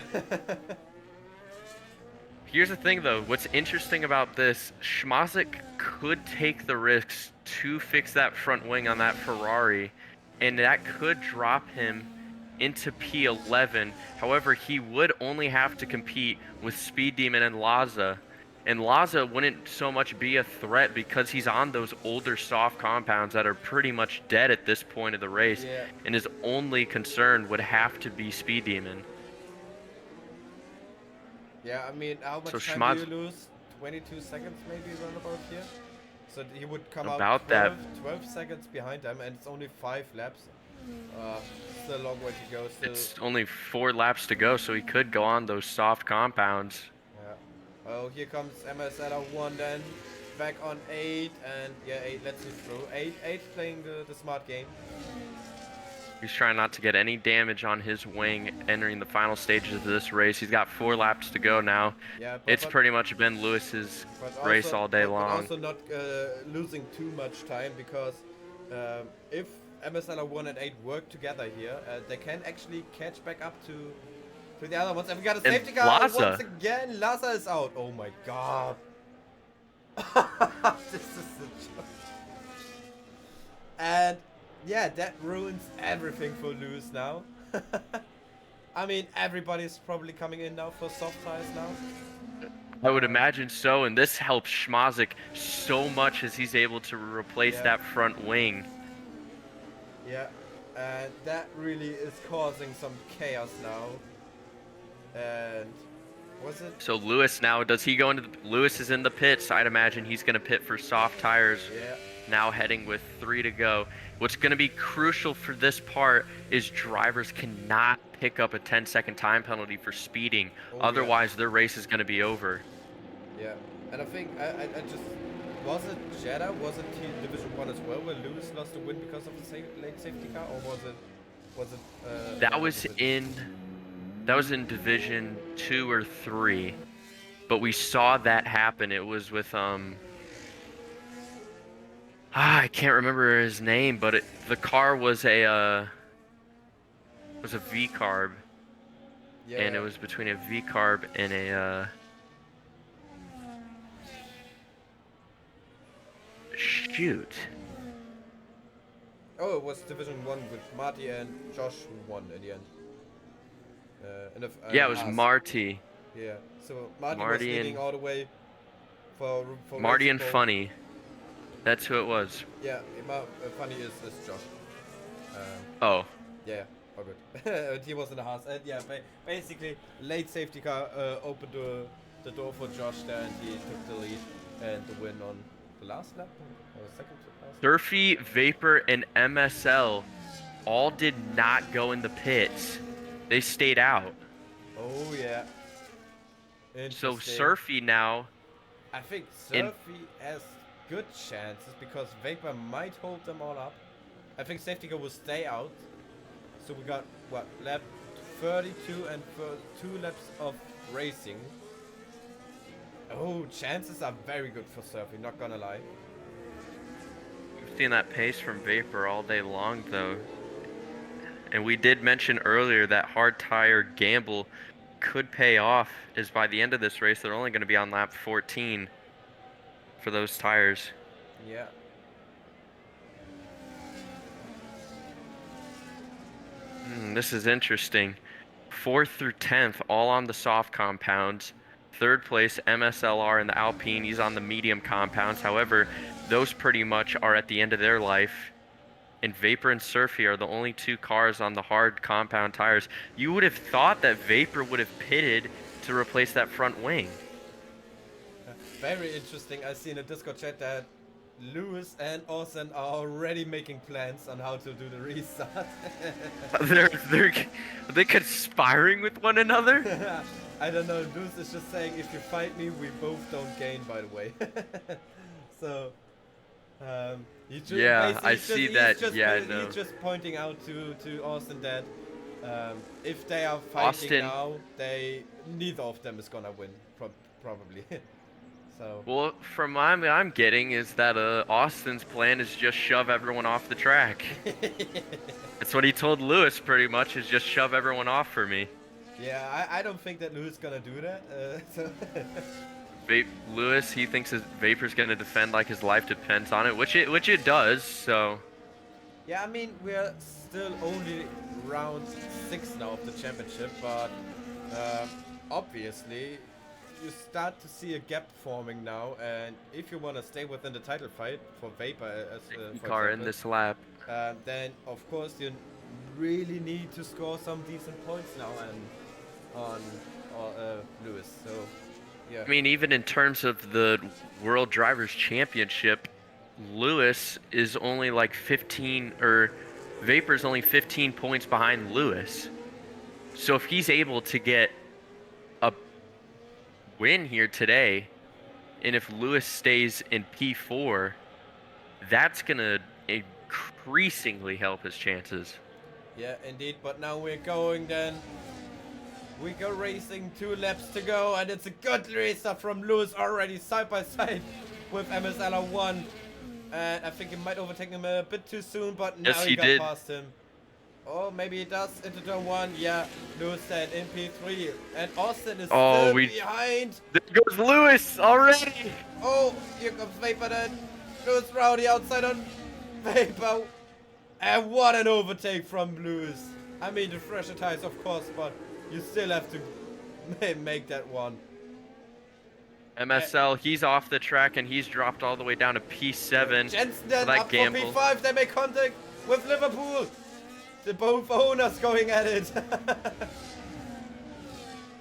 Here's the thing, though. What's interesting about this, Schmazik could take the risks to fix that front wing on that Ferrari, and that could drop him into P11. However, he would only have to compete with Speed Demon and Laza. And Laza wouldn't so much be a threat because he's on those older soft compounds that are pretty much dead at this point of the race. Yeah. And his only concern would have to be Speed Demon. Yeah, I mean, how much So time do you lose? 22 seconds maybe, around about here? So he would come About out that. 12 seconds behind them, and it's only 5 laps. Still a long way to go. Still. It's only 4 laps to go, so he could go on those soft compounds. Yeah. Oh, here comes MSLR1 then. Back on 8, and yeah, 8 lets him through. 8 playing the smart game. He's trying not to get any damage on his wing entering the final stages of this race. He's got 4 laps to go now. Yeah, It's pretty much been Lewis's race all day long. But also not losing too much time, because if MSLR1 and 8 work together here, they can actually catch back up to the other ones. And we got a safety car once again. Laza is out. Oh my god. This is a joke. And yeah, that ruins everything for Lewis now. I mean, everybody's probably coming in now for soft tires now. I would imagine so, and this helps Schmazik so much as he's able to replace that front wing. Yeah, and that really is causing some chaos now. And was it? So Lewis now, does he go into Lewis is in the pits. I'd imagine he's going to pit for soft tires. Yeah. now heading with 3 to go. What's going to be crucial for this part is drivers cannot pick up a 10-second time penalty for speeding. Oh, Otherwise, their race is going to be over. Yeah, and I think I just was it Jeddah? Was it Division 1 as well, where Lewis lost the win because of the late safety car, or was it? That was in Division 2 or 3, but we saw that happen. It was with I can't remember his name, but the car was a V carb, and it was between a V carb and a shoot. Oh, it was Division 1 with Marty and Josh who won in the end. Yeah, it was Marty. Yeah, so Marty was leading all the way for Marty and Mexico. Funny. That's who it was. Yeah, Funny is Josh. Oh. Yeah, all good. He was in the house, and yeah, basically late safety car opened the door for Josh there, and he took the lead and the win on the last lap or second last. Surfy, Vapor, and MSL all did not go in the pits. They stayed out. Oh yeah. So Surfy now. I think Surfy has good chances because Vapor might hold them all up. I think safety car will stay out. So we got what, lap 32 and for 2 laps of racing. Oh, chances are very good for Surfy, not gonna lie. We've seen that pace from Vapor all day long though. And we did mention earlier that hard tire gamble could pay off, as by the end of this race they're only going to be on lap 14 for those tires. Yeah. This is interesting. 4th through 10th all on the soft compounds. 3rd place MSLR in the Alpine, he's on the medium compounds. However, those pretty much are at the end of their life. And Vapor and Surfy are the only 2 cars on the hard compound tires. You would have thought that Vapor would have pitted to replace that front wing. Very interesting. I see in the Discord chat that Lewis and Austin are already making plans on how to do the restart. Are they conspiring with one another? I don't know. Lewis is just saying, if you fight me, we both don't gain, by the way. So... I see that. He's just pointing out to Austin that if they are fighting now, neither of them is gonna win, probably. So. Well, from what I'm getting is that Austin's plan is just shove everyone off the track. That's what he told Lewis, pretty much, is just shove everyone off for me. Yeah, I don't think that Lewis is gonna do that. So Lewis, he thinks his Vapor's gonna defend like his life depends on it, which it does. So. Yeah, I mean we're still only round 6 now of the championship, but obviously you start to see a gap forming now, and if you want to stay within the title fight for Vapor as for car example, in this lap, then of course you really need to score some decent points now and on Lewis. So. Yeah. I mean, even in terms of the World Drivers' Championship, Lewis is only like 15, or Vapor's only 15 points behind Lewis. So if he's able to get a win here today, and if Lewis stays in P4, that's going to increasingly help his chances. Yeah, indeed. But now we're going then. We go racing, 2 laps to go, and it's a good restart from Lewis already side by side with MSLR1. And I think he might overtake him a bit too soon, but now he got past him. Oh, maybe he does into turn 1. Yeah, Lewis said in P3. And Austin is still behind. There goes Lewis already. Oh, here comes Vapor then. Lewis Rowdy outside on Vapor. And what an overtake from Lewis. I mean, the fresher tires, of course, but you still have to make that one. MSL, he's off the track and he's dropped all the way down to P7. Jensen then up for P5. They make contact with Liverpool. The both owners going at it.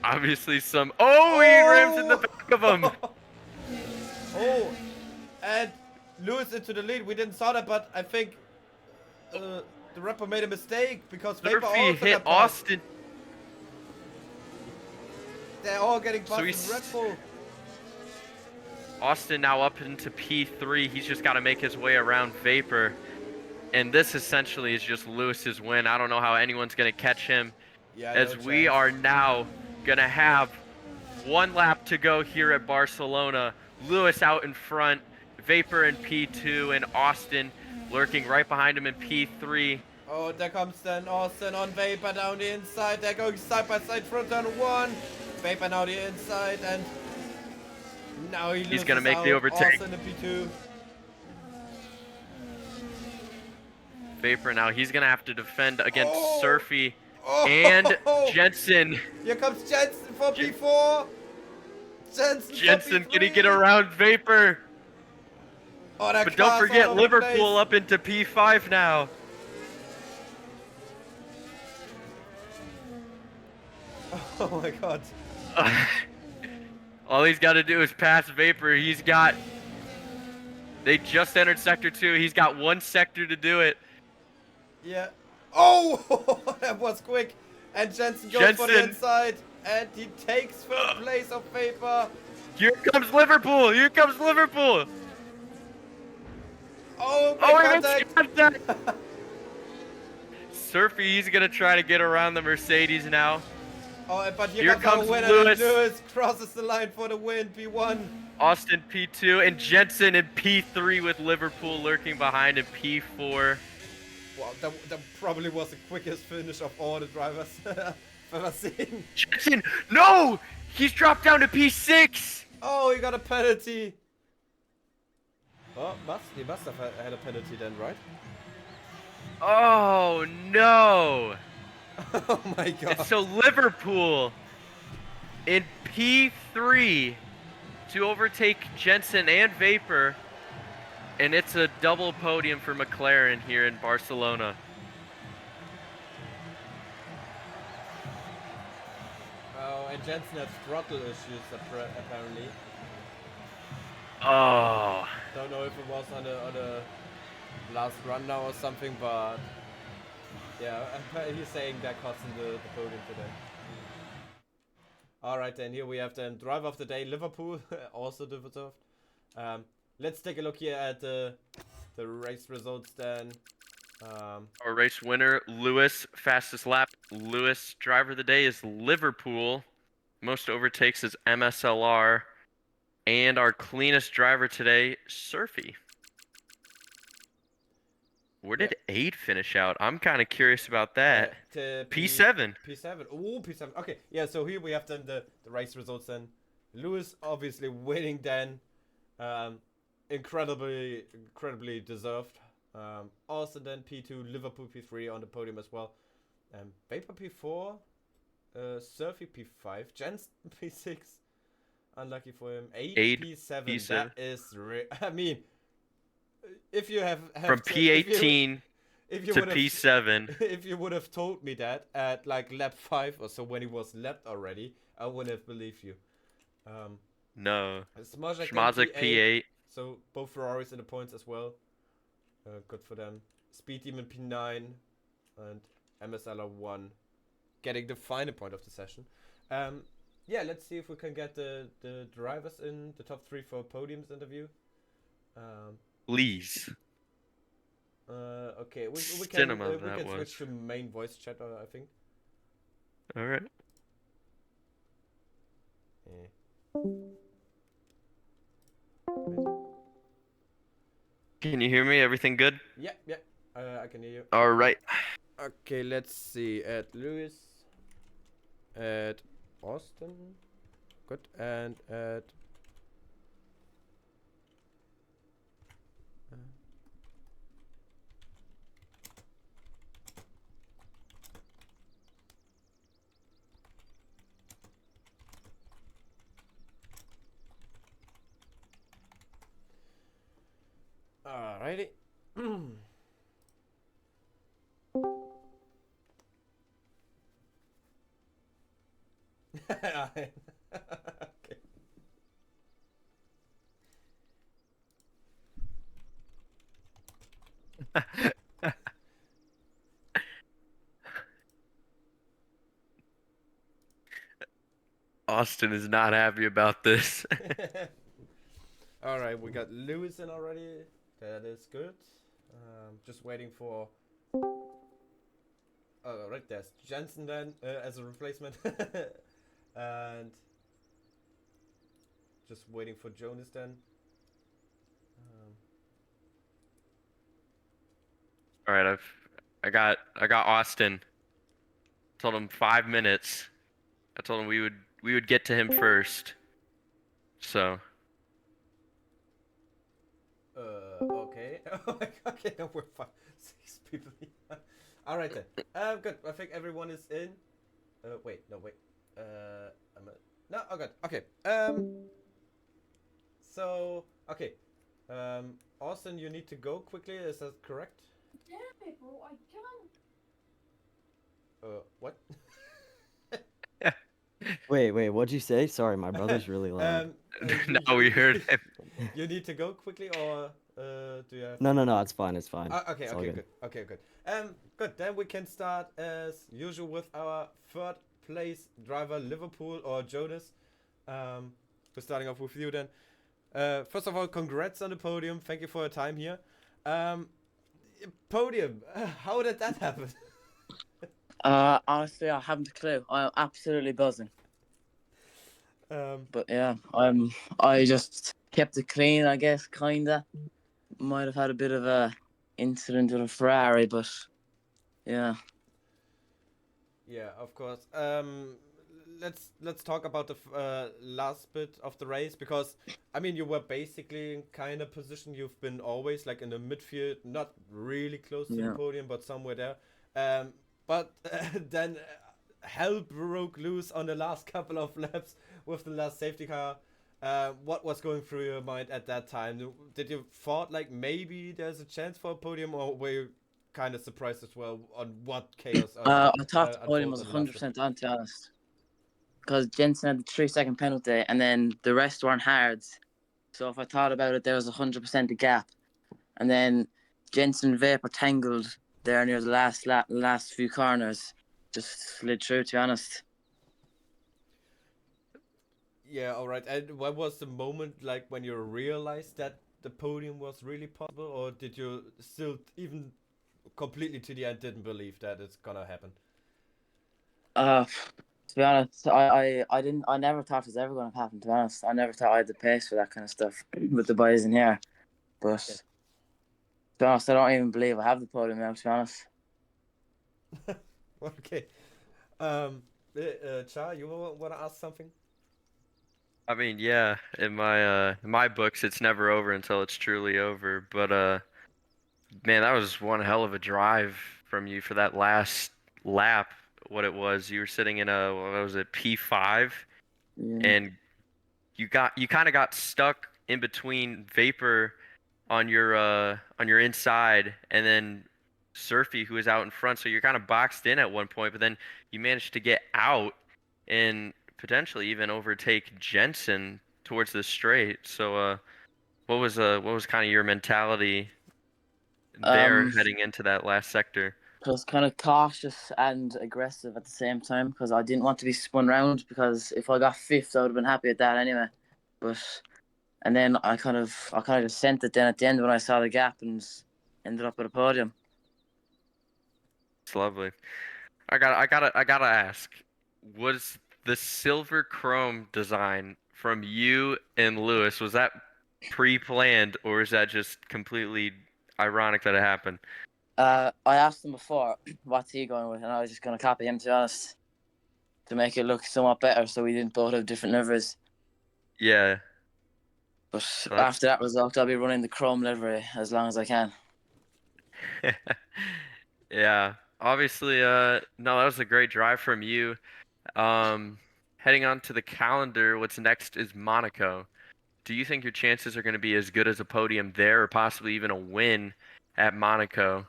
Obviously some... Oh, he rams in the back of him. Oh, and Lewis into the lead. We didn't saw that, but I think the rapper made a mistake because Vapor Surfy also hit got passed. Austin. They're all getting So passed in Red Bull. Austin now up into P3. He's just got to make his way around Vapor. And this essentially is just Lewis's win. I don't know how anyone's going to catch him. Yeah, As no we chance. are now going to have 1 lap to go here at Barcelona. Lewis out in front, Vapor in P2, and Austin lurking right behind him in P3. Oh, there comes then Austin on Vapor down the inside. They're going side by side, front turn 1. Vapor now the inside, and now he's gonna make the overtake. Austin in P2. Vapor now, he's going to have to defend against Oh. Surfy Oh. and Jensen. Here comes Jensen for P4. Jensen, for can he P3. get around Vapor? Oh, that But don't car's forget all over the Liverpool place. up into P5 now. Oh my god. All he's got to do is pass Vapor. They just entered Sector 2. He's got 1 sector to do it. Yeah. Oh, that was quick. And Jensen goes for the Jensen. inside. And he takes first place of Vapor. Here comes Liverpool. Here comes Liverpool. Oh, Oh, big he missed contact. contact. Surfy, he's going to try to get around the Mercedes now. Oh, but Here here comes comes our winner. Lewis. Lewis crosses the line for the win. P1. Austin P2 and Jensen in P3 with Liverpool lurking behind in P4. Wow, that probably was the quickest finish of all the drivers I've ever seen. Jensen, no! He's dropped down to P6! Oh, he got a penalty. Oh, he must have had a penalty then, right? Oh no! Oh my god. And so Liverpool in P3 to overtake Jensen and Vapor, and it's a double podium for McLaren here in Barcelona. Oh, and Jensen has throttle issues apparently. Oh, Don't know if it was on the last run now or something, but yeah, he's saying that cost him the podium today. Alright then, here we have the driver of the day, Liverpool, also deserved. Let's take a look here at the race results then. our race winner, Lewis, fastest lap. Lewis, driver of the day is Liverpool. Most overtakes is MSLR. And our cleanest driver today, Surfy. Where did Aid finish out? I'm kind of curious about that. P7. P7. Oh, P7. Okay, yeah, so here we have then the race results then. Lewis obviously winning then. Incredibly deserved. Austin then P2, Liverpool P3 on the podium as well. Vapor P4, Surfy P5, Jensen P6. Unlucky for him. 8 P7. P7. That is I mean, if you have From P18 if you to would've- P7. If you would have told me that at like lap 5 or so when he was lapped already, I wouldn't have believed you. No. Smazek Schmazek P8. So both Ferraris in the points as well. Good for them. Speed Demon P9 and MSLR 1 getting the final point of the session. Yeah, let's see if we can get the drivers in the top 3 for podiums interview. Please. Okay, we can, Cinema we that can was. switch to main voice chat, I think. Alright. Can you hear me? Everything good? Yeah, I can hear you. Alright. Okay, let's see. At Lewis, at Austin, good, and at alrighty. Okay. Austin is not happy about this. All right, we got Lewis in already. That is good. Just waiting for. Oh, right, there's Jensen then as a replacement, and just waiting for Jonas then. All right, I got Austin. Told him 5 minutes. I told him we would get to him first. So, Okay. Oh my god, okay, no, we're fine. 6 people. Alright then. Good. I think everyone is in. Wait, no, wait. I'm a... No, oh god. Okay. So, okay. Austin, you need to go quickly, is that correct? Damn it, bro, I can't. What? Wait, what'd you say? Sorry, my brother's really loud. no, we heard him. You need to go quickly, or do you have... No, it's fine, Okay, It's all okay, good. good. Okay, good. Good. Then we can start as usual with our third place driver, Liverpool or Jonas. We're starting off with you then. First of all, congrats on the podium. Thank you for your time here. Podium. How did that happen? Honestly, I haven't a clue. I'm absolutely buzzing. Um, But yeah, I just kept it clean, I guess, kinda. Might have had a bit of a incident with a Ferrari, but yeah. yeah, of course. Let's talk about the last bit of the race, because I mean you were basically in kind of position you've been always, like in the midfield, not really close to the Yeah. podium, but somewhere there. But then hell broke loose on the last couple of laps with the last safety car. What was going through your mind at that time? Did you thought like maybe there's a chance for a podium, or were you kind of surprised as well on what chaos? I thought the podium unfolded was on the last bit? 100% on, to be honest. Because Jensen had the 3 second penalty, and then the rest weren't hard. So if I thought about it, there was 100% a gap. And then Jensen vapor tangled there near the last few corners. Just slid through, to be honest. Yeah, all right. And what was the moment like when you realized that the podium was really possible, or did you still, even completely to the end, didn't believe that it's gonna happen? To be honest, I never thought it was ever going to happen. To be honest, I never thought I had the pace for that kind of stuff with the boys in here. But to be honest, I don't even believe I have the podium now. To be honest, Okay. Cha, you want to ask something? I mean, yeah, in my books, it's never over until it's truly over. But man, that was one hell of a drive from you for that last lap. What it was, you were sitting in a, what was it, P5, yeah. and you kind of got stuck in between Vapor on your inside, and then Surfy, who was out in front. So you're kind of boxed in at one point, but then you managed to get out and potentially even overtake Jensen towards the straight. So what was kind of your mentality there Um, heading into that last sector? I was kind of cautious and aggressive at the same time because I didn't want to be spun round. Because if I got fifth, I would have been happy at that anyway. But and then I kind of just sent it then at the end when I saw the gap and ended up at a podium. It's lovely. I gotta ask, was the silver chrome design from you and Lewis, was that pre-planned, or is that just completely ironic that it happened? I asked him before, what's he going with, and I was just going to copy him, to be honest, to make it look somewhat better so we didn't both have different liveries. Yeah, But that's after that result, I'll be running the chrome livery as long as I can. yeah. Obviously, no, that was a great drive from you. Um, Heading on to the calendar, what's next is Monaco. Do you think your chances are going to be as good as a podium there, or possibly even a win at Monaco?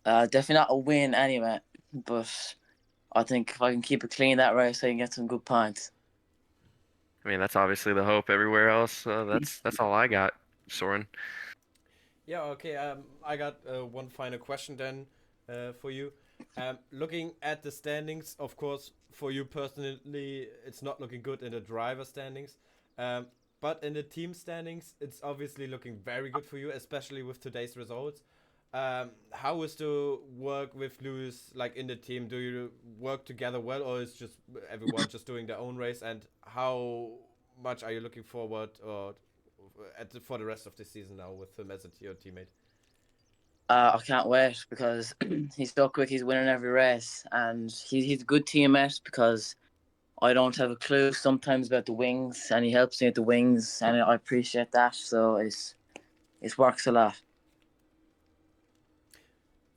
Definitely not a win anyway, but I think if I can keep it clean that race, I can get some good points. I mean, that's obviously the hope everywhere else. That's all I got, Soren. Yeah, okay. I got one final question then for you. Looking at the standings, of course, for you personally, it's not looking good in the driver standings. Um, but in the team standings, it's obviously looking very good for you, especially with today's results. How is the work with Lewis like in the team? Do you work together well, or is just everyone just doing their own race? And how much are you looking forward or for the rest of the season now with him as your teammate? I can't wait because he's so quick. He's winning every race, and he's a good teammate because I don't have a clue sometimes about the wings, and he helps me with the wings, and I appreciate that. So it works a lot.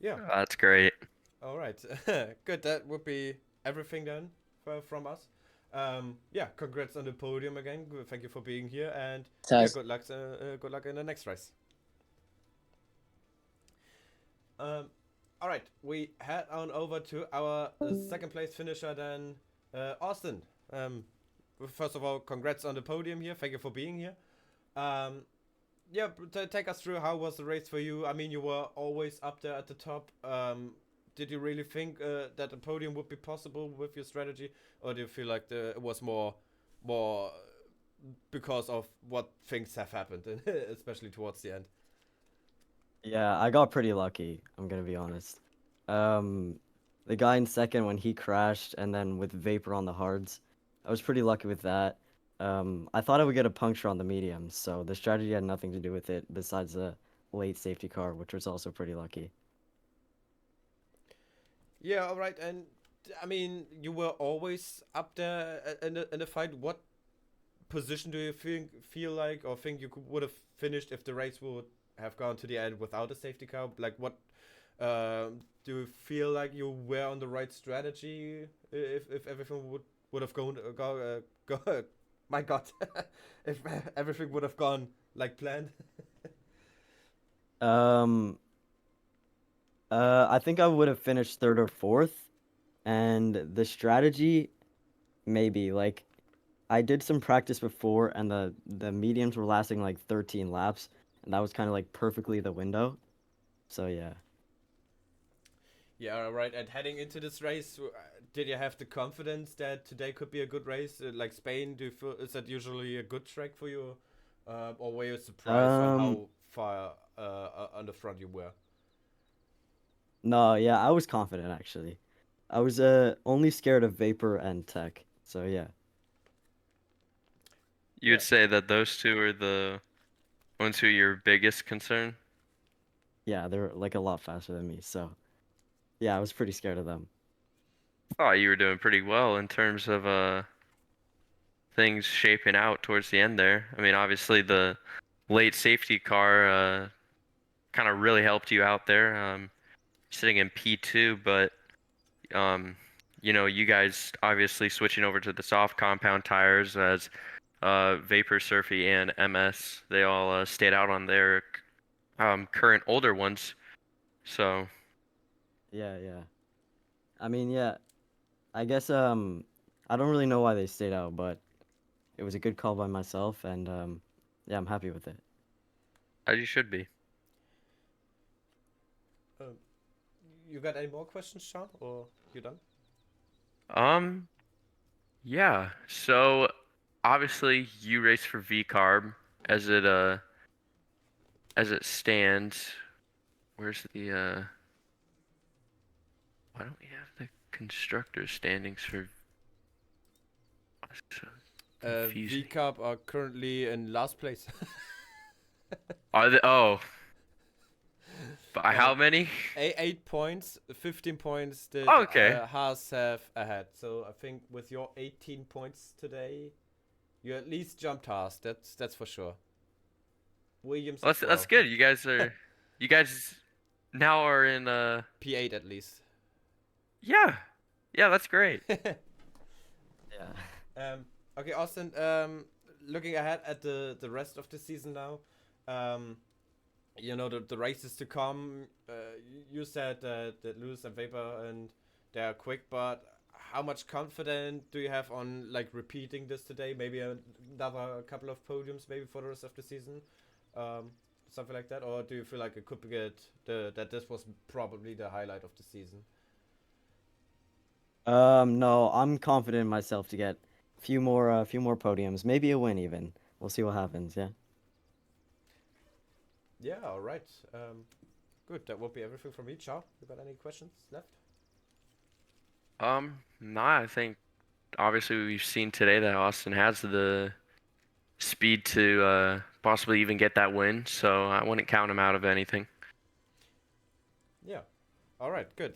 Yeah. That's great. All right. Good. That would be everything then from us. Yeah. Congrats on the podium again. Thank you for being here, and So yeah, good luck. Good luck in the next race. All right. We head on over to our second place finisher then, Austin. First of all, congrats on the podium here. Thank you for being here. Yeah, take us through how was the race for you. I mean, you were always up there at the top. Did you really think that a podium would be possible with your strategy, or do you feel like it was more because of what things have happened, especially towards the end? Yeah, I got pretty lucky, I'm gonna be honest. The guy in second when he crashed and then with Vapor on the hards, I was pretty lucky with that. I thought I would get a puncture on the mediums, so the strategy had nothing to do with it besides the late safety car, which was also pretty lucky. Yeah, all right. And I mean, you were always up there in the fight. What position do you feel like or think you would have finished if the race would have gone to the end without a safety car? Like, what do you feel like you were on the right strategy if everything would have go my God, if everything would have gone like planned? Um, I think I would have finished third or fourth, and the strategy, maybe, like, I did some practice before, and the mediums were lasting like 13 laps, and that was kind of like perfectly the window. So yeah. Yeah, right. And heading into this race, did you have the confidence that today could be a good race? Like Spain, do you feel is that usually a good track for you, or were you surprised on Um, how far on the front you were? no, yeah, I was confident actually. I was only scared of Vapor and Tech. So yeah. You Yeah, would say that those two are the ones who are your biggest concern? Yeah, they're like a lot faster than me. So yeah, I was pretty scared of them. Thought you were doing pretty well in terms of things shaping out towards the end there. I mean, obviously the late safety car kind of really helped you out there, sitting in P2, but um, you guys obviously switching over to the soft compound tires as Vapor, Surfy, and MS, they all stayed out on their current older ones. So Yeah, yeah. I mean, yeah, I guess I don't really know why they stayed out, but it was a good call by myself, and yeah, I'm happy with it. as you should be. um, you got any more questions, Sean, or you done? Um, yeah. So obviously you race for V-carb as it stands. Where's the why don't we have the constructor standings for so V confusing. Cup are currently in last place. Are they by uh, how many? 8 points, 15 points did Oh, okay. Haas have ahead. So I think with your 18 points today, you at least jumped Haas. That's for sure. Williams Well, as that's well. good. You guys now are in P8 at least. yeah. Yeah, that's great. Yeah. um, okay, Austin. Looking ahead at the rest of the season now. Um, the races to come. You said that Lewis and Vapor and they are quick, but how much confidence do you have on like repeating this today? Maybe another couple of podiums, maybe for the rest of the season. something like that, or do you feel like it could be that this was probably the highlight of the season? No, I'm confident in myself to get few more podiums, maybe a win even. We'll see what happens. Yeah. Yeah, all right. Good. That will be everything from me. Char, you got any questions left? Nah, I think obviously we've seen today that Austin has the speed to possibly even get that win, so I wouldn't count him out of anything. Yeah. All right. Good.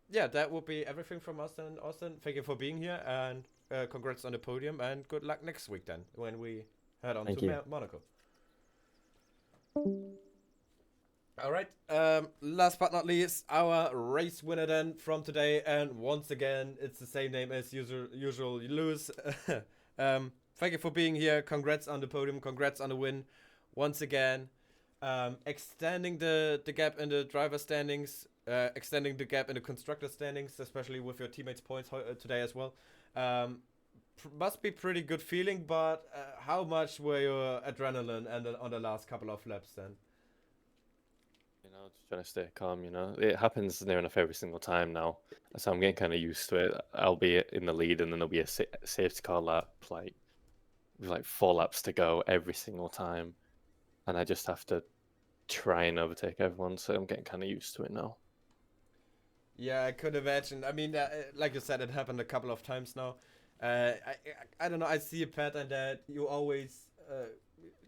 Yeah, that will be everything from us then, Austin. Thank you for being here, and congrats on the podium, and good luck next week then when we head on Thank to you. Monaco. All right. Last but not least, our race winner then from today, and once again, it's the same name as usual. Lewis. Thank you for being here. Congrats on the podium. Congrats on the win, once again. Extending the gap in the driver standings, extending the gap in the constructor standings, especially with your teammates' points today as well. Must be pretty good feeling, but how much were your adrenaline and on the last couple of laps then? You know, just trying to stay calm, you know. It happens near enough every single time now. So I'm getting kind of used to it. I'll be in the lead and then there'll be a safety car lap, like, with like 4 laps to go every single time. And I just have to try and overtake everyone. So I'm getting kind of used to it now. Yeah, I could imagine. I mean, like you said, it happened a couple of times now. I don't know. I see a pattern that you always,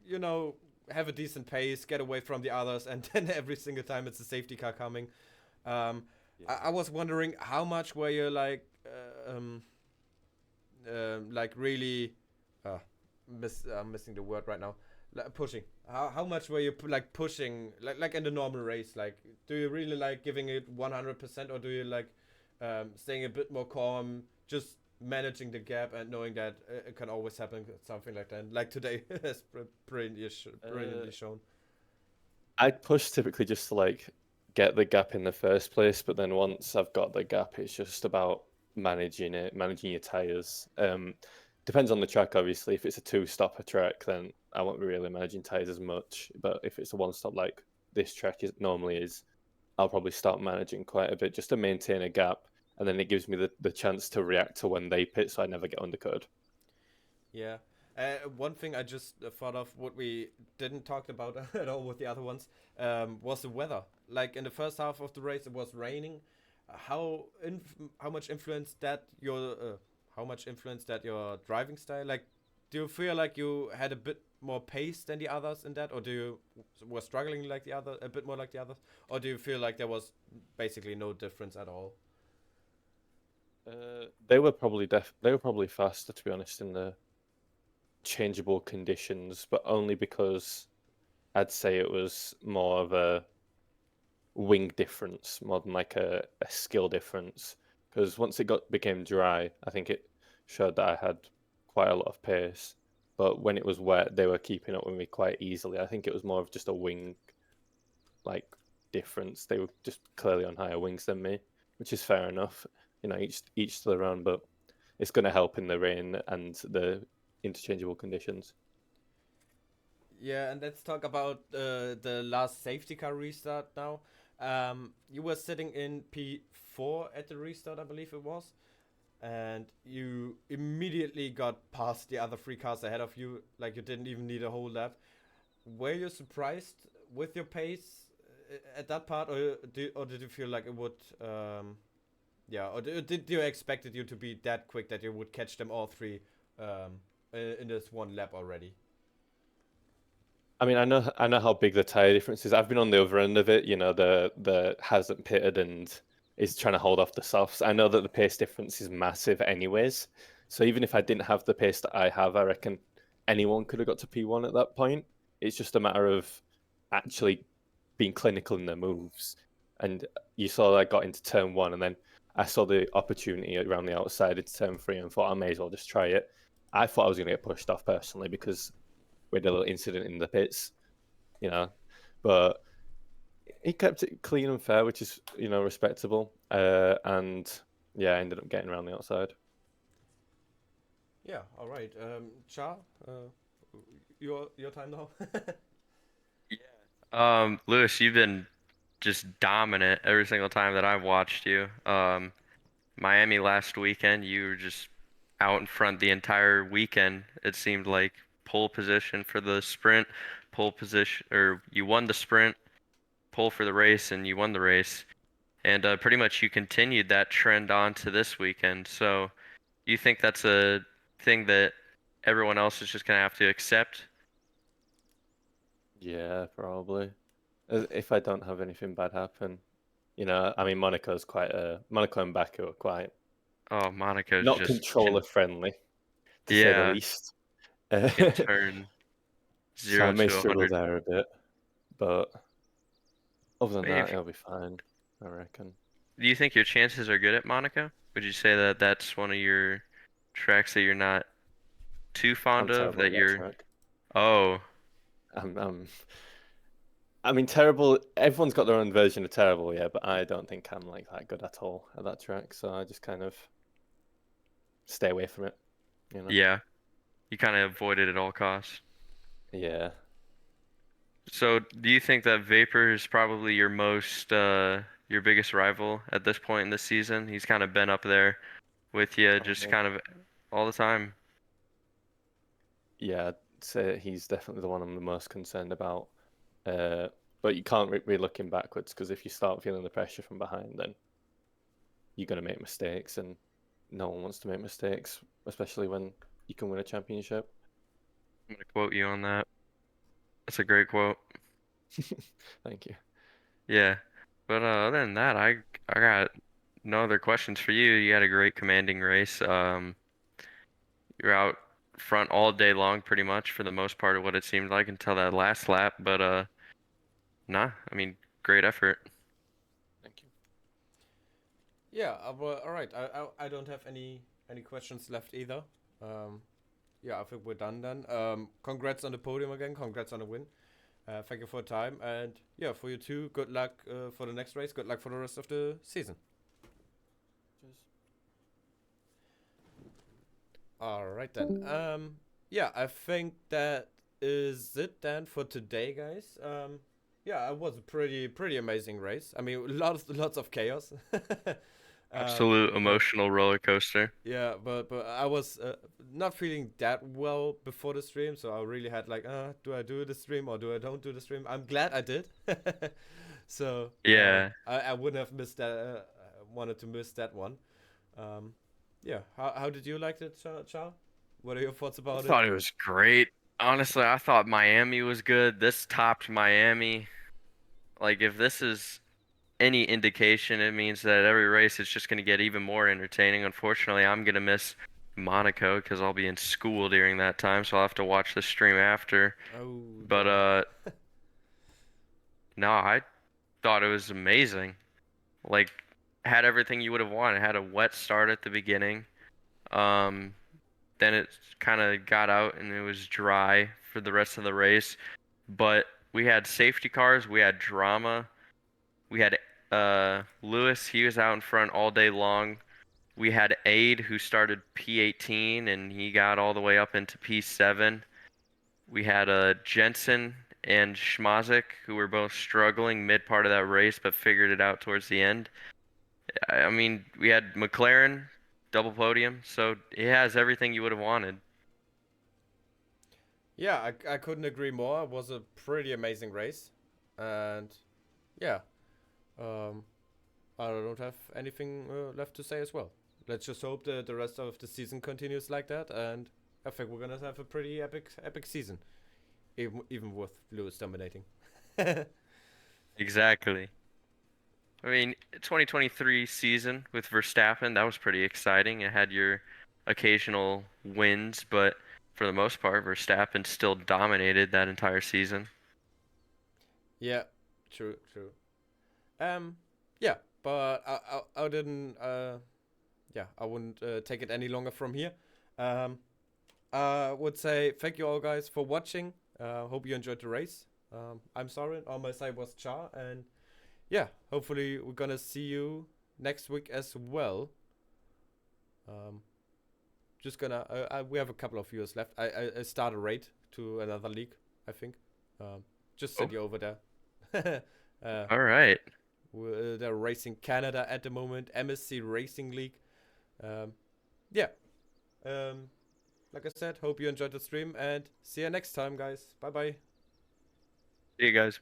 you know, have a decent pace, get away from the others, and then every single time it's a safety car coming. I was wondering how much were you like really, I'm missing the word right now. Pushing. How much were you like pushing like in the normal race? Like, do you really like giving it 100%, or do you like staying a bit more calm, just managing the gap and knowing that it can always happen, something like that, like today has brilliantly shown. I'd push typically just to like get the gap in the first place, but then once I've got the gap, it's just about managing it, managing your tires. Depends on the track, obviously. If it's a 2-stopper track, then I won't be really managing tires as much. But if it's a 1-stop like this track normally is, I'll probably start managing quite a bit just to maintain a gap, and then it gives me the chance to react to when they pit, so I never get undercut. Yeah. One thing I just thought of, what we didn't talk about at all with the other ones, was the weather. Like in the first half of the race, it was raining. How much influenced that your driving style? Like, do you feel like you had a bit more pace than the others in that, or do you were struggling like the other, a bit more like the others, or do you feel like there was basically no difference at all? They were probably faster, to be honest, in the changeable conditions, but only because I'd say it was more of a wing difference more than like a skill difference. Because once it became dry, I think it showed that I had quite a lot of pace. But when it was wet, they were keeping up with me quite easily. I think it was more of just a wing like difference. They were just clearly on higher wings than me, which is fair enough. You know, each to their own, but it's going to help in the rain and the interchangeable conditions. Yeah, and let's talk about the last safety car restart now. You were sitting in P4 at the restart, I believe it was, and you immediately got past the other 3 cars ahead of you, like you didn't even need a whole lap. Were you surprised with your pace at that part, or did you feel like it would, or did you expected you to be that quick that you would catch them all 3 in this 1 lap already? I mean, I know how big the tire difference is. I've been on the other end of it, you know, the hasn't pitted and is trying to hold off the softs. I know that the pace difference is massive anyways. So even if I didn't have the pace that I have, I reckon anyone could have got to P1 at that point. It's just a matter of actually being clinical in their moves. And you saw I got into turn 1, and then I saw the opportunity around the outside into turn 3 and thought I may as well just try it. I thought I was going to get pushed off personally because we had a little incident in the pits, you know, but he kept it clean and fair, which is, you know, respectable. And yeah, I ended up getting around the outside. Yeah, all right. Char, your time now. Yeah. Lewis, you've been just dominant every single time that I've watched you. Miami last weekend, you were just out in front the entire weekend. It seemed like pole position for the sprint, pole position, or you won the sprint, pole for the race, and you won the race. And pretty much you continued that trend on to this weekend. So you think that's a thing that everyone else is just gonna have to accept? Yeah, probably. If I don't have anything bad happen, I mean, Monaco and Baku are quite Oh, Monaco's not just controller friendly, to say the yeah, least. can turn So I 0 may to struggle 100. there a bit, but other than I mean, that, it'll be fine, I reckon. do you think your chances are good at Monaco? Would you say that that's one of your tracks that you're not too I'm fond of? terrible That at that you're, track. oh, I mean, terrible. Everyone's got their own version of terrible, yeah, but I don't think I'm like that good at all at that track. So I just kind of stay away from it, you know? yeah, you kind of avoid it at all costs. Yeah. So, do you think that Vapor is probably your biggest rival at this point in the season? He's kind of been up there with you, just Probably. kind of all the time. Yeah, I'd say he's definitely the one I'm the most concerned about. Uh, but you can't be looking backwards because if you start feeling the pressure from behind, then you're going to make mistakes, and no one wants to make mistakes, especially when you can win a championship. I'm gonna quote you on that. That's a great quote. Thank you. Yeah. But other than that, I got no other questions for you. You had a great commanding race. You're out front all day long, pretty much for the most part of what it seemed like until that last lap. But nah, I mean, great effort. Thank you. Yeah, well, all right. I don't have any questions left either. Um, yeah, I think we're done then. Congrats on the podium again. Congrats on the win. Thank you for your time, and yeah, for you too. Good luck for the next race. Good luck for the rest of the season. Cheers. All right then. Yeah, I think that is it then for today, guys. Yeah, it was a pretty amazing race. I mean, lots of chaos. Absolute But emotional roller coaster. yeah, but I was not feeling that well before the stream, so I really had like, do I do the stream or do I don't do the stream? I'm glad I did. So Yeah. I wouldn't have missed that. Wanted to miss that one. Um, yeah. How did you like it, Char? What are your thoughts I about it? thought it was great. Honestly, I thought Miami was good. This topped Miami. Like, if this is any indication, it means that every race is just going to get even more entertaining. Unfortunately, I'm going to miss Monaco because I'll be in school during that time, so I'll have to watch the stream after. Oh, But no, I thought it was amazing. Like, had everything you would have wanted. Had a wet start at the beginning. Um, then it kind of got out and it was dry for the rest of the race. But we had safety cars, we had drama. We had Lewis, he was out in front all day long. We had Aid who started P18 and he got all the way up into P7. We had Jensen and Schmazik who were both struggling mid part of that race but figured it out towards the end. I mean, we had McLaren double podium, so it has everything you would have wanted. yeah. I couldn't agree more. It was a pretty amazing race, and yeah. Um, I don't have anything left to say as well. Let's just hope that the rest of the season continues like that, and I think we're gonna have a pretty epic season, even with Lewis dominating. Exactly. I mean, 2023 season with Verstappen, that was pretty exciting. It had your occasional wins, but for the most part, Verstappen still dominated that entire season. Yeah, true. Yeah, but I didn't. Yeah, I wouldn't take it any longer from here. Um, I would say thank you all guys for watching. Hope you enjoyed the race. I'm Soren. On my side was Char, and yeah, hopefully we're gonna see you next week as well. Um, just gonna. We have a couple of viewers left. I start a raid to another league. I think. Just Oh, send you over there. All right. They're racing Canada at the moment, MSC Racing League. Yeah. Like I said, hope you enjoyed the stream and see you next time, guys. Bye bye. See you guys.